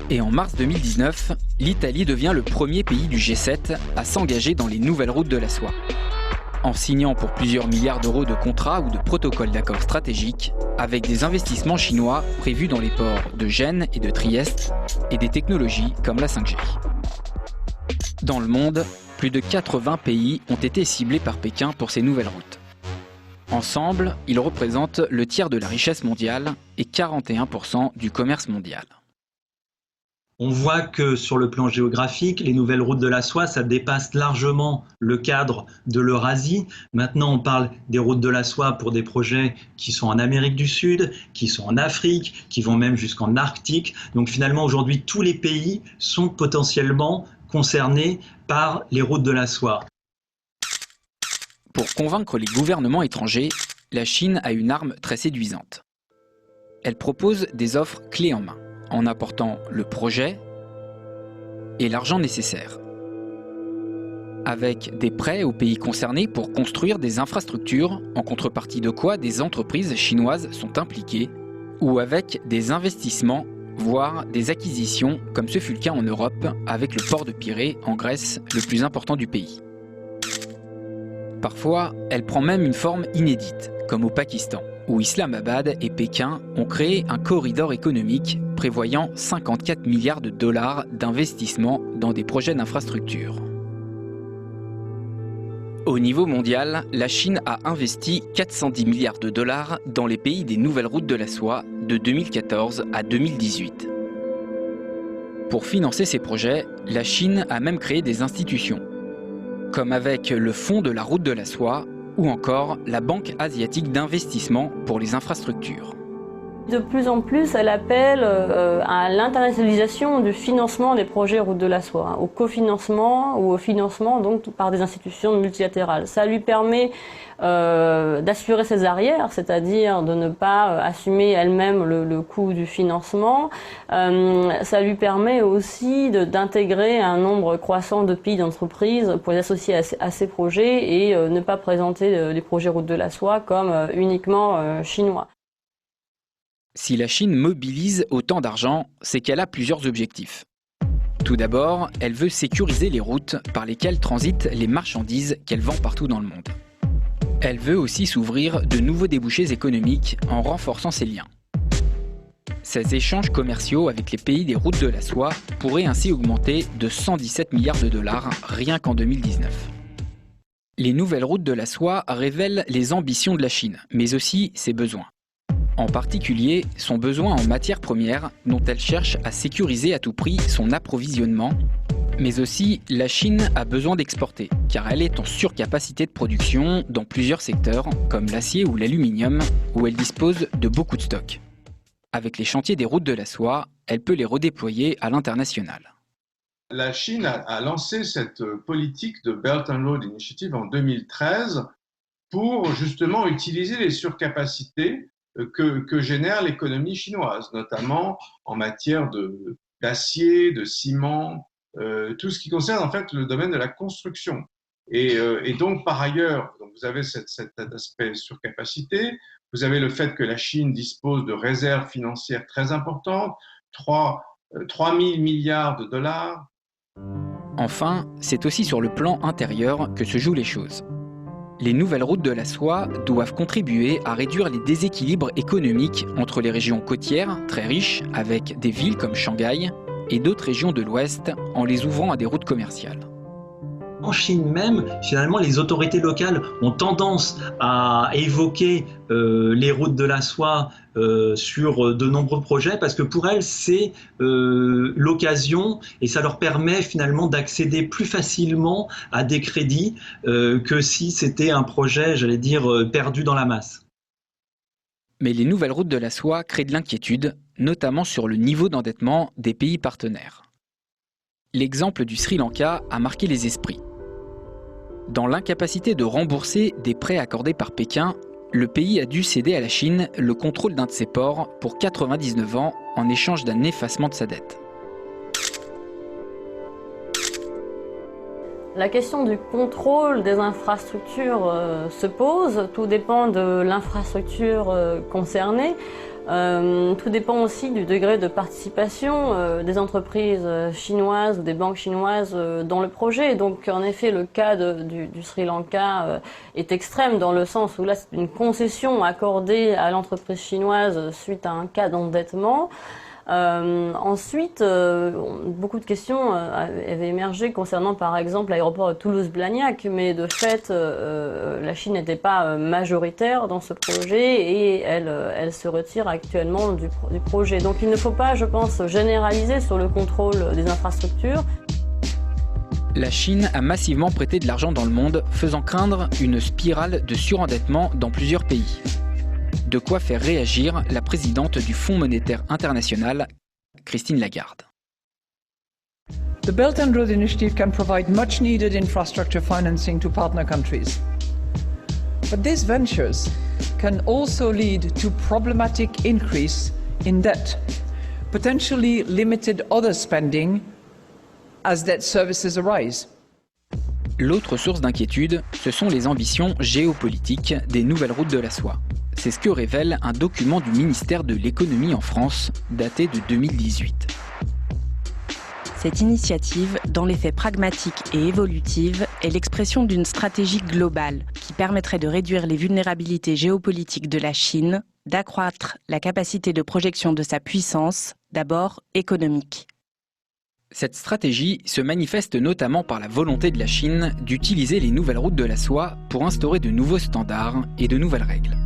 Et en mars 2019, l'Italie devient le premier pays du G7 à s'engager dans les nouvelles routes de la soie. en signant pour plusieurs milliards d'euros de contrats ou de protocoles d'accords stratégiques, avec des investissements chinois prévus dans les ports de Gênes et de Trieste, et des technologies comme la 5G. Dans le monde, plus de 80 pays ont été ciblés par Pékin pour ces nouvelles routes. Ensemble, ils représentent le tiers de la richesse mondiale et 41% du commerce mondial. On voit que sur le plan géographique, les nouvelles routes de la soie, ça dépasse largement le cadre de l'Eurasie. Maintenant, on parle des routes de la soie pour des projets qui sont en Amérique du Sud, qui sont en Afrique, qui vont même jusqu'en Arctique. Donc finalement, aujourd'hui, tous les pays sont potentiellement concernés par les routes de la soie. Pour convaincre les gouvernements étrangers, la Chine a une arme très séduisante. Elle propose des offres clés en main, en apportant le projet et l'argent nécessaire. Avec des prêts aux pays concernés pour construire des infrastructures, en contrepartie de quoi des entreprises chinoises sont impliquées, ou avec des investissements, voire des acquisitions, comme ce fut le cas en Europe avec le port de Pirée en Grèce, le plus important du pays. Parfois, elle prend même une forme inédite, comme au Pakistan, où Islamabad et Pékin ont créé un corridor économique prévoyant 54 milliards de dollars d'investissement dans des projets d'infrastructure. Au niveau mondial, la Chine a investi 410 milliards de dollars dans les pays des nouvelles routes de la soie de 2014 à 2018. Pour financer ces projets, la Chine a même créé des institutions, comme avec le Fonds de la route de la soie ou encore la Banque asiatique d'investissement pour les infrastructures. De plus en plus, elle appelle à l'internationalisation du financement des projets route de la soie, au cofinancement ou au financement donc par des institutions multilatérales. Ça lui permet d'assurer ses arrières, c'est-à-dire de ne pas assumer elle-même le coût du financement. Ça lui permet aussi d'intégrer un nombre croissant de pays d'entreprises pour les associer à ces projets et ne pas présenter les projets route de la soie comme uniquement chinois. Si la Chine mobilise autant d'argent, c'est qu'elle a plusieurs objectifs. Tout d'abord, elle veut sécuriser les routes par lesquelles transitent les marchandises qu'elle vend partout dans le monde. Elle veut aussi s'ouvrir de nouveaux débouchés économiques en renforçant ses liens. Ces échanges commerciaux avec les pays des routes de la soie pourraient ainsi augmenter de 117 milliards de dollars rien qu'en 2019. Les nouvelles routes de la soie révèlent les ambitions de la Chine, mais aussi ses besoins. En particulier, son besoin en matières premières dont elle cherche à sécuriser à tout prix son approvisionnement, mais aussi la Chine a besoin d'exporter, car elle est en surcapacité de production dans plusieurs secteurs, comme l'acier ou l'aluminium, où elle dispose de beaucoup de stocks. Avec les chantiers des routes de la soie, elle peut les redéployer à l'international. La Chine a lancé cette politique de Belt and Road Initiative en 2013 pour justement utiliser les surcapacités que génère l'économie chinoise, notamment en matière d'acier, de ciment, tout ce qui concerne en fait le domaine de la construction. Et donc par ailleurs, donc vous avez cet aspect surcapacité, vous avez le fait que la Chine dispose de réserves financières très importantes, 3 000 milliards de dollars. Enfin, c'est aussi sur le plan intérieur que se jouent les choses. Les nouvelles routes de la soie doivent contribuer à réduire les déséquilibres économiques entre les régions côtières, très riches, avec des villes comme Shanghai, et d'autres régions de l'Ouest, en les ouvrant à des routes commerciales. En Chine même, finalement, les autorités locales ont tendance à évoquer les routes de la soie sur de nombreux projets parce que pour elles, c'est l'occasion et ça leur permet finalement d'accéder plus facilement à des crédits que si c'était un projet, j'allais dire, perdu dans la masse. Mais les nouvelles routes de la soie créent de l'inquiétude, notamment sur le niveau d'endettement des pays partenaires. L'exemple du Sri Lanka a marqué les esprits. Dans l'incapacité de rembourser des prêts accordés par Pékin, le pays a dû céder à la Chine le contrôle d'un de ses ports pour 99 ans en échange d'un effacement de sa dette. La question du contrôle des infrastructures se pose, tout dépend de l'infrastructure concernée. Tout dépend aussi du degré de participation des entreprises chinoises ou des banques chinoises dans le projet. Donc en effet, le cas du Sri Lanka est extrême dans le sens où là c'est une concession accordée à l'entreprise chinoise suite à un cas d'endettement. Ensuite, beaucoup de questions avaient émergé concernant par exemple l'aéroport de Toulouse-Blagnac, mais de fait, la Chine n'était pas majoritaire dans ce projet et elle se retire actuellement du projet. Donc il ne faut pas, je pense, généraliser sur le contrôle des infrastructures. La Chine a massivement prêté de l'argent dans le monde, faisant craindre une spirale de surendettement dans plusieurs pays. De quoi faire réagir la présidente du Fonds monétaire international, Christine Lagarde. The Belt and Road Initiative can provide much needed infrastructure financing to partner countries. But these ventures can also lead to problematic increase in debt, potentially limited other spending as debt services arise. L'autre source d'inquiétude, ce sont les ambitions géopolitiques des nouvelles routes de la soie. C'est ce que révèle un document du ministère de l'économie en France, daté de 2018. Cette initiative, dans les faits pragmatique et évolutive, est l'expression d'une stratégie globale qui permettrait de réduire les vulnérabilités géopolitiques de la Chine, d'accroître la capacité de projection de sa puissance, d'abord économique. Cette stratégie se manifeste notamment par la volonté de la Chine d'utiliser les nouvelles routes de la soie pour instaurer de nouveaux standards et de nouvelles règles.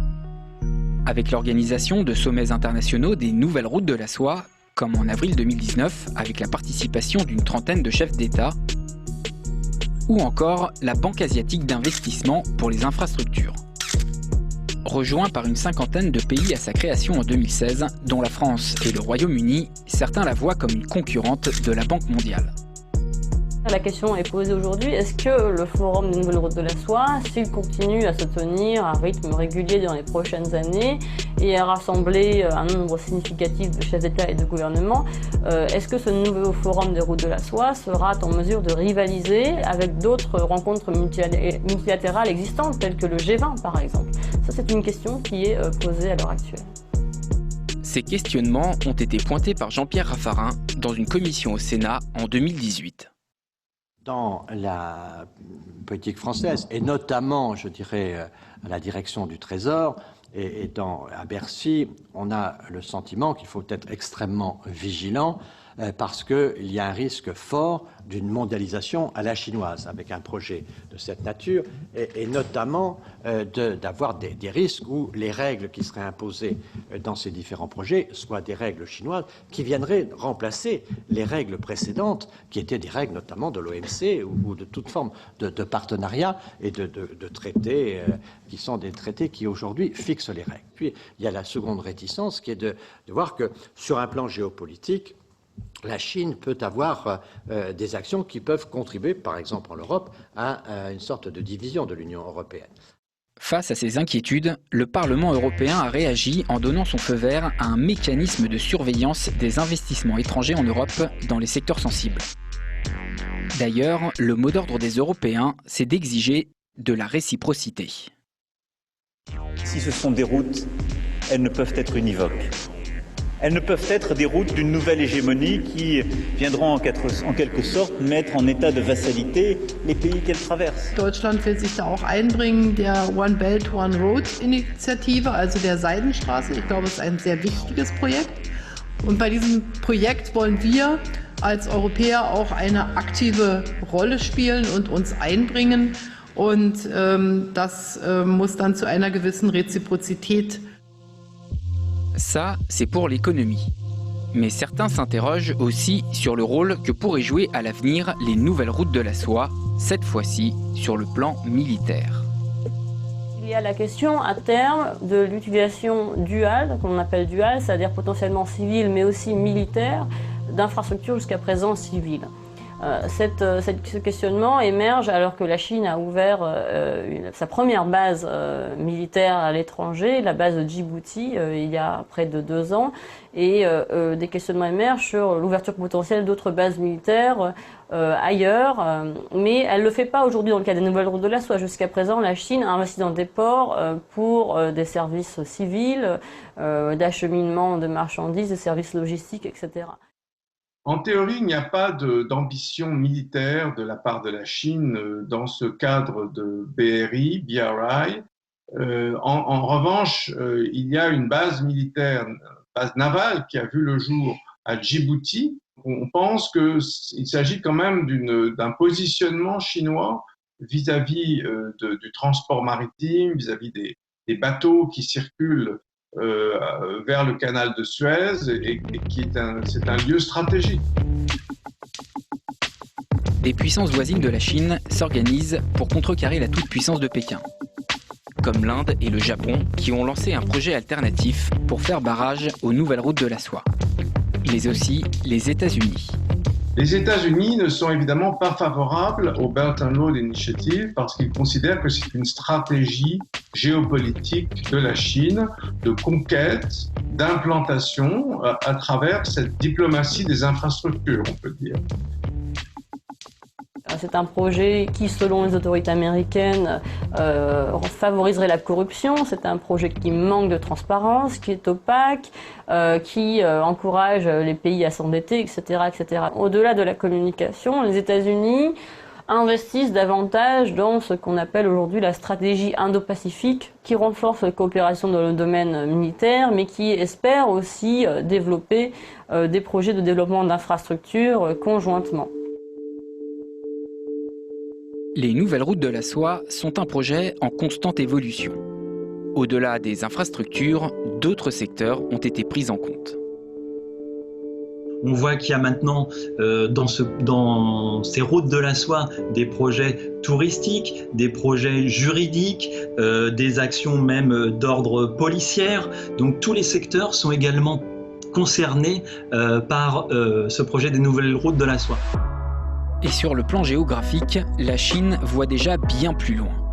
Avec l'organisation de sommets internationaux des nouvelles routes de la soie, comme en avril 2019 avec la participation d'une trentaine de chefs d'État, ou encore la Banque asiatique d'investissement pour les infrastructures. Rejoint par une cinquantaine de pays à sa création en 2016, dont la France et le Royaume-Uni, certains la voient comme une concurrente de la Banque mondiale. La question est posée aujourd'hui, est-ce que le Forum des nouvelles routes de la soie, s'il continue à se tenir à rythme régulier dans les prochaines années et à rassembler un nombre significatif de chefs d'État et de gouvernement, est-ce que ce nouveau Forum des routes de la soie sera en mesure de rivaliser avec d'autres rencontres multilatérales existantes, telles que le G20 par exemple? Ça, c'est une question qui est posée à l'heure actuelle. Ces questionnements ont été pointés par Jean-Pierre Raffarin dans une commission au Sénat en 2018. Dans la politique française, et notamment, je dirais, à la direction du Trésor et à Bercy, on a le sentiment qu'il faut être extrêmement vigilant parce qu'il y a un risque fort d'une mondialisation à la chinoise avec un projet de cette nature et notamment d'avoir des risques où les règles qui seraient imposées dans ces différents projets soient des règles chinoises qui viendraient remplacer les règles précédentes qui étaient des règles notamment de l'OMC ou de toute forme de partenariat et de traités qui sont des traités qui aujourd'hui fixent les règles. Puis il y a la seconde réticence qui est de voir que sur un plan géopolitique, la Chine peut avoir des actions qui peuvent contribuer, par exemple en Europe, à une sorte de division de l'Union européenne. Face à ces inquiétudes, le Parlement européen a réagi en donnant son feu vert à un mécanisme de surveillance des investissements étrangers en Europe dans les secteurs sensibles. D'ailleurs, le mot d'ordre des Européens, c'est d'exiger de la réciprocité. Si ce sont des routes, elles ne peuvent être univoques. Elles ne peuvent être des routes d'une nouvelle hégémonie qui viendront en quelque sorte mettre en état de vassalité les pays qu'elles traversent. Deutschland will sich da auch einbringen, der One Belt, One Road Initiative, also der Seidenstraße. Ich glaube, es ist ein sehr wichtiges Projekt. Und bei diesem Projekt wollen wir als Europäer auch eine aktive Rolle spielen und uns einbringen. Und das muss dann zu einer gewissen Reziprozität. Ça, c'est pour l'économie. Mais certains s'interrogent aussi sur le rôle que pourraient jouer à l'avenir les nouvelles routes de la soie, cette fois-ci sur le plan militaire. Il y a la question à terme de l'utilisation duale, qu'on appelle duale, c'est-à-dire potentiellement civile mais aussi militaire, d'infrastructures jusqu'à présent civiles. Ce questionnement émerge alors que la Chine a ouvert sa première base militaire à l'étranger, la base de Djibouti, il y a près de 2 ans, et des questionnements émergent sur l'ouverture potentielle d'autres bases militaires ailleurs, mais elle ne le fait pas aujourd'hui dans le cadre des nouvelles routes de la soie. Jusqu'à présent, la Chine a investi dans des ports pour des services civils, d'acheminement de marchandises, des services logistiques, etc. En théorie, il n'y a pas d'ambition militaire de la part de la Chine dans ce cadre de BRI. En revanche, il y a une base militaire, base navale qui a vu le jour à Djibouti. On pense qu'il s'agit quand même d'un positionnement chinois vis-à-vis du transport maritime, vis-à-vis des bateaux qui circulent vers le canal de Suez et c'est un lieu stratégique. Des puissances voisines de la Chine s'organisent pour contrecarrer la toute-puissance de Pékin, comme l'Inde et le Japon qui ont lancé un projet alternatif pour faire barrage aux nouvelles routes de la soie, mais aussi les États-Unis. Les États-Unis ne sont évidemment pas favorables au Belt and Road Initiative parce qu'ils considèrent que c'est une stratégie géopolitique de la Chine de conquête, d'implantation à travers cette diplomatie des infrastructures, on peut dire. C'est un projet qui, selon les autorités américaines, favoriserait la corruption. C'est un projet qui manque de transparence, qui est opaque, qui encourage les pays à s'endetter, etc., etc. Au-delà de la communication, les États-Unis investissent davantage dans ce qu'on appelle aujourd'hui la stratégie Indo-Pacifique, qui renforce la coopération dans le domaine militaire, mais qui espère aussi développer des projets de développement d'infrastructures conjointement. Les nouvelles routes de la soie sont un projet en constante évolution. Au-delà des infrastructures, d'autres secteurs ont été pris en compte. On voit qu'il y a maintenant dans ces routes de la soie des projets touristiques, des projets juridiques, des actions même d'ordre policière. Donc tous les secteurs sont également concernés par ce projet des nouvelles routes de la soie. Et sur le plan géographique, la Chine voit déjà bien plus loin.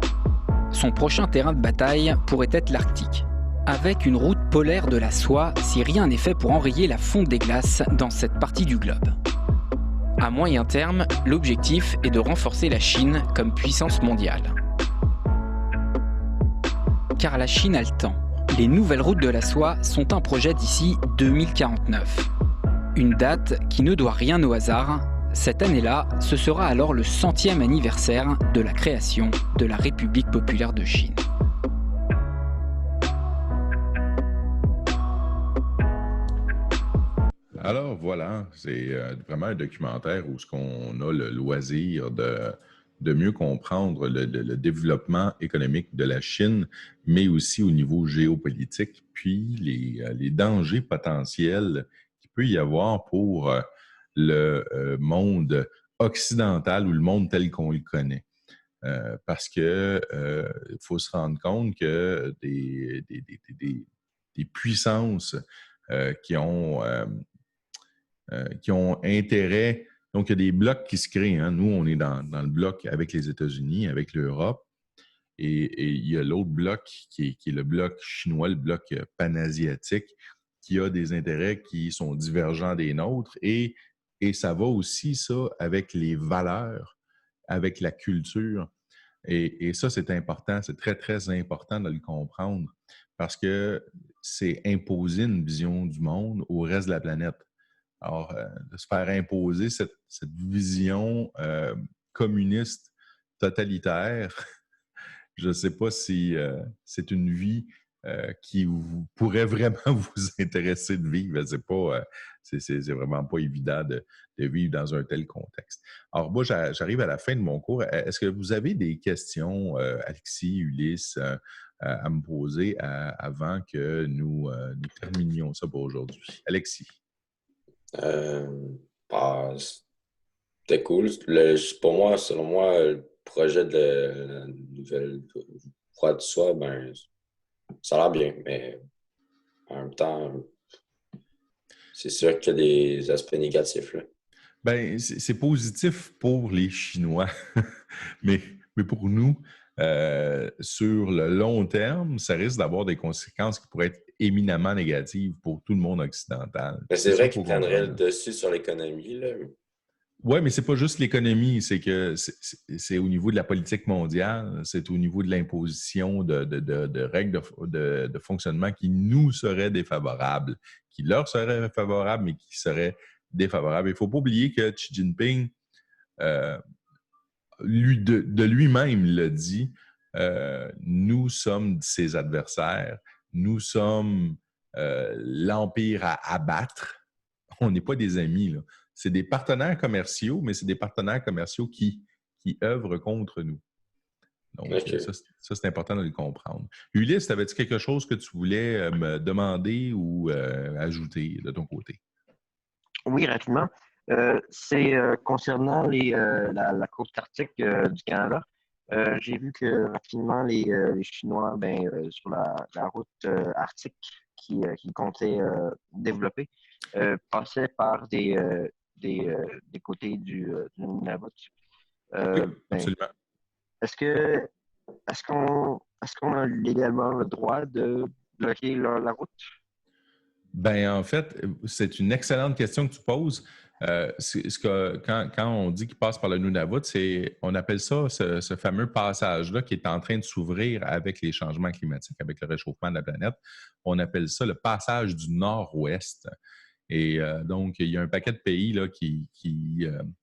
Son prochain terrain de bataille pourrait être l'Arctique, avec une route polaire de la soie si rien n'est fait pour enrayer la fonte des glaces dans cette partie du globe. À moyen terme, l'objectif est de renforcer la Chine comme puissance mondiale. Car la Chine a le temps. Les nouvelles routes de la soie sont un projet d'ici 2049. Une date qui ne doit rien au hasard. Cette année-là, ce sera alors le 100e anniversaire de la création de la République populaire de Chine. Alors voilà, c'est vraiment un documentaire où on a le loisir de mieux comprendre le développement économique de la Chine, mais aussi au niveau géopolitique, puis les dangers potentiels qu'il peut y avoir pour le monde occidental ou le monde tel qu'on le connaît. Parce que faut se rendre compte que des puissances qui ont intérêt, donc il y a des blocs qui se créent. Hein. Nous, on est dans le bloc avec les États-Unis, avec l'Europe, et il y a l'autre bloc qui est le bloc chinois, le bloc panasiatique, qui a des intérêts qui sont divergents des nôtres, et ça va aussi, ça, avec les valeurs, avec la culture. Et ça, c'est important, c'est très, très important de le comprendre parce que c'est imposer une vision du monde au reste de la planète. Alors, de se faire imposer cette vision communiste totalitaire, je ne sais pas si c'est une vie qui pourrait vraiment vous intéresser de vivre. C'est vraiment pas évident de vivre dans un tel contexte. Alors, moi, j'arrive à la fin de mon cours. Est-ce que vous avez des questions, Alexis, Ulysse, à me poser avant que nous terminions ça pour aujourd'hui? Alexis. C'était cool. Pour moi, selon moi, le projet de la nouvelle route de soie, ça a l'air bien, mais en même temps, c'est sûr qu'il y a des aspects négatifs. Là. Ben, c'est positif pour les Chinois, mais pour nous, sur le long terme, ça risque d'avoir des conséquences qui pourraient être éminemment négatives pour tout le monde occidental. Mais c'est ça vrai qu'il qu'ils faut prendraient le comprendre. dessus sur l'économie, là. Oui, mais c'est pas juste l'économie, c'est que c'est au niveau de la politique mondiale, c'est au niveau de l'imposition de règles de fonctionnement qui nous seraient défavorables, qui leur seraient favorables, mais qui seraient défavorables. Il ne faut pas oublier que Xi Jinping, de lui-même l'a dit, nous sommes ses adversaires, nous sommes l'empire à abattre. On n'est pas des amis, là. C'est des partenaires commerciaux, mais c'est des partenaires commerciaux qui œuvrent contre nous. Donc, OK. ça, c'est important de le comprendre. Ulysse, avais-tu quelque chose que tu voulais me demander ou ajouter de ton côté? Oui, rapidement. C'est concernant la côte arctique du Canada. J'ai vu que rapidement, les Chinois, sur la route arctique qu'ils comptaient développer, passaient par des côtés du Nunavut. Absolument. Est-ce qu'on a légalement le droit de bloquer la route? Ben, en fait, c'est une excellente question que tu poses. Quand on dit qu'il passe par le Nunavut, on appelle ça ce fameux passage-là qui est en train de s'ouvrir avec les changements climatiques, avec le réchauffement de la planète. On appelle ça le passage du Nord-Ouest. Et donc, il y a un paquet de pays là, qui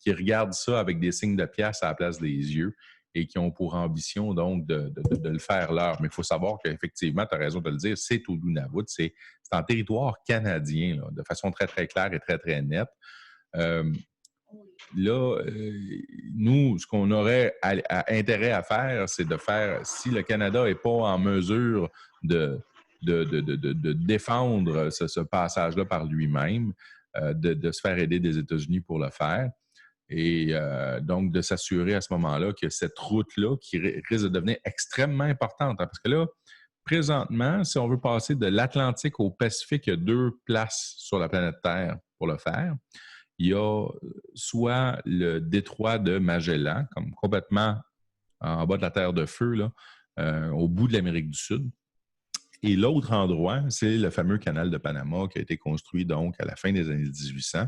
regardent ça avec des signes de pièce à la place des yeux et qui ont pour ambition donc de le faire leur. Mais il faut savoir qu'effectivement, tu as raison de le dire, c'est au Nunavut, c'est en territoire canadien, là, de façon très, très claire et très, très nette. Nous, ce qu'on aurait intérêt à faire, c'est de faire, si le Canada n'est pas en mesure de défendre ce passage-là par lui-même, de se faire aider des États-Unis pour le faire. Et donc, de s'assurer à ce moment-là que cette route-là, qui risque de devenir extrêmement importante, hein, parce que là, présentement, si on veut passer de l'Atlantique au Pacifique, il y a 2 places sur la planète Terre pour le faire. Il y a soit le détroit de Magellan, comme complètement en bas de la Terre de Feu, là, au bout de l'Amérique du Sud. Et l'autre endroit, c'est le fameux canal de Panama qui a été construit donc à la fin des années 1800.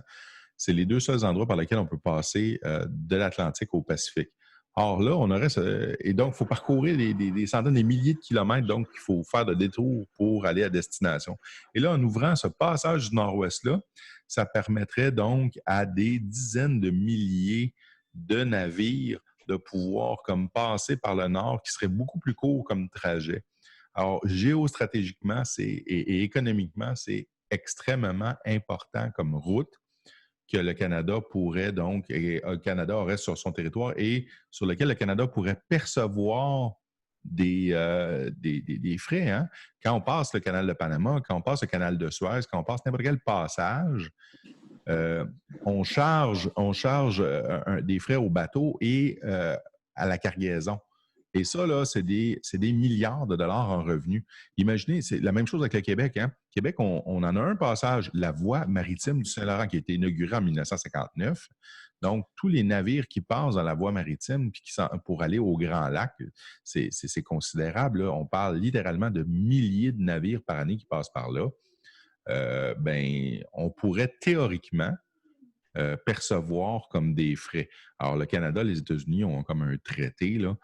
C'est les 2 seuls endroits par lesquels on peut passer de l'Atlantique au Pacifique. Or là, on aurait... Et donc, il faut parcourir des centaines, des milliers de kilomètres, donc il faut faire de détours pour aller à destination. Et là, en ouvrant ce passage du Nord-Ouest-là, ça permettrait donc à des dizaines de milliers de navires de pouvoir comme passer par le Nord, qui serait beaucoup plus court comme trajet. Alors, géostratégiquement et économiquement, c'est extrêmement important comme route que le Canada pourrait donc, et le Canada aurait sur son territoire et sur lequel le Canada pourrait percevoir des frais. Hein? Quand on passe le canal de Panama, quand on passe le canal de Suez, quand on passe n'importe quel passage, on charge des frais au bateau et à la cargaison. Et ça, là, c'est des milliards de dollars en revenus. Imaginez, c'est la même chose avec le Québec. Hein? Québec, on en a un passage, la voie maritime du Saint-Laurent, qui a été inaugurée en 1959. Donc, tous les navires qui passent dans la voie maritime puis pour aller au Grand Lac, c'est considérable. Là. On parle littéralement de milliers de navires par année qui passent par là. On pourrait théoriquement percevoir comme des frais. Alors, le Canada, les États-Unis ont comme un traité, là.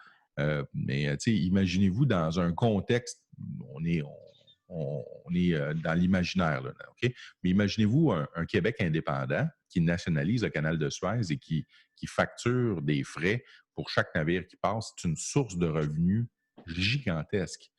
Mais imaginez-vous dans un contexte, on est dans l'imaginaire, là, OK? Mais imaginez-vous un Québec indépendant qui nationalise le canal de Suez et qui facture des frais pour chaque navire qui passe. C'est une source de revenus gigantesque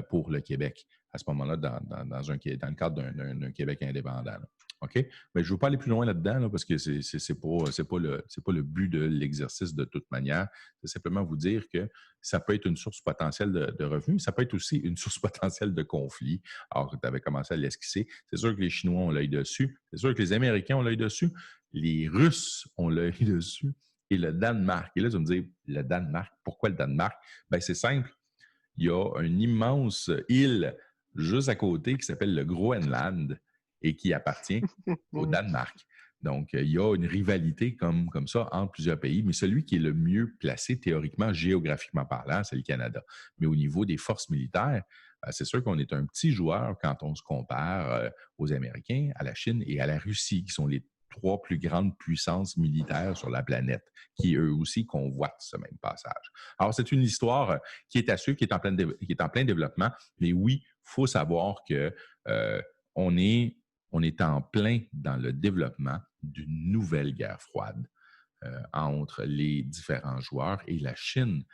pour le Québec à ce moment-là dans le cadre d'un Québec indépendant. Là. OK? Mais je ne veux pas aller plus loin là-dedans là, parce que c'est pas le but de l'exercice de toute manière. C'est simplement vous dire que ça peut être une source potentielle de revenus, ça peut être aussi une source potentielle de conflit. Alors, tu avais commencé à l'esquisser. C'est sûr que les Chinois ont l'œil dessus. C'est sûr que les Américains ont l'œil dessus. Les Russes ont l'œil dessus. Et le Danemark. Et là, tu vas me dire, le Danemark, pourquoi le Danemark? Bien, c'est simple. Il y a une immense île juste à côté qui s'appelle le Groenland et qui appartient au Danemark. Donc, il y a une rivalité comme ça entre plusieurs pays, mais celui qui est le mieux placé théoriquement, géographiquement parlant, c'est le Canada. Mais au niveau des forces militaires, c'est sûr qu'on est un petit joueur quand on se compare aux Américains, à la Chine et à la Russie, qui sont les 3 plus grandes puissances militaires sur la planète, qui eux aussi convoitent ce même passage. Alors, c'est une histoire qui est à suivre, qui est en plein développement, mais oui, il faut savoir que on est en plein dans le développement d'une nouvelle guerre froide entre les différents joueurs et la Chine,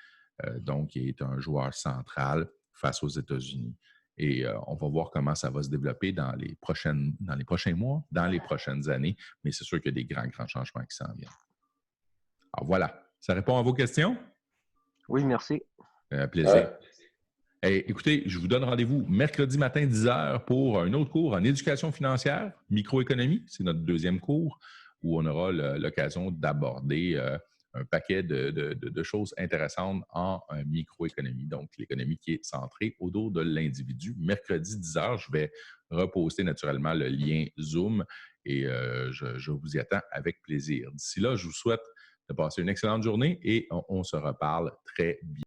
donc, qui est un joueur central face aux États-Unis. Et on va voir comment ça va se développer dans les prochains mois, dans les prochaines années, mais c'est sûr qu'il y a des grands changements qui s'en viennent. Alors voilà, ça répond à vos questions? Oui, merci. Plaisir. Hey, écoutez, je vous donne rendez-vous mercredi matin 10h pour un autre cours en éducation financière, microéconomie. C'est notre deuxième cours où on aura l'occasion d'aborder un paquet de choses intéressantes en microéconomie. Donc, l'économie qui est centrée autour de l'individu. Mercredi 10h, je vais reposter naturellement le lien Zoom et je vous y attends avec plaisir. D'ici là, je vous souhaite de passer une excellente journée et on se reparle très bientôt.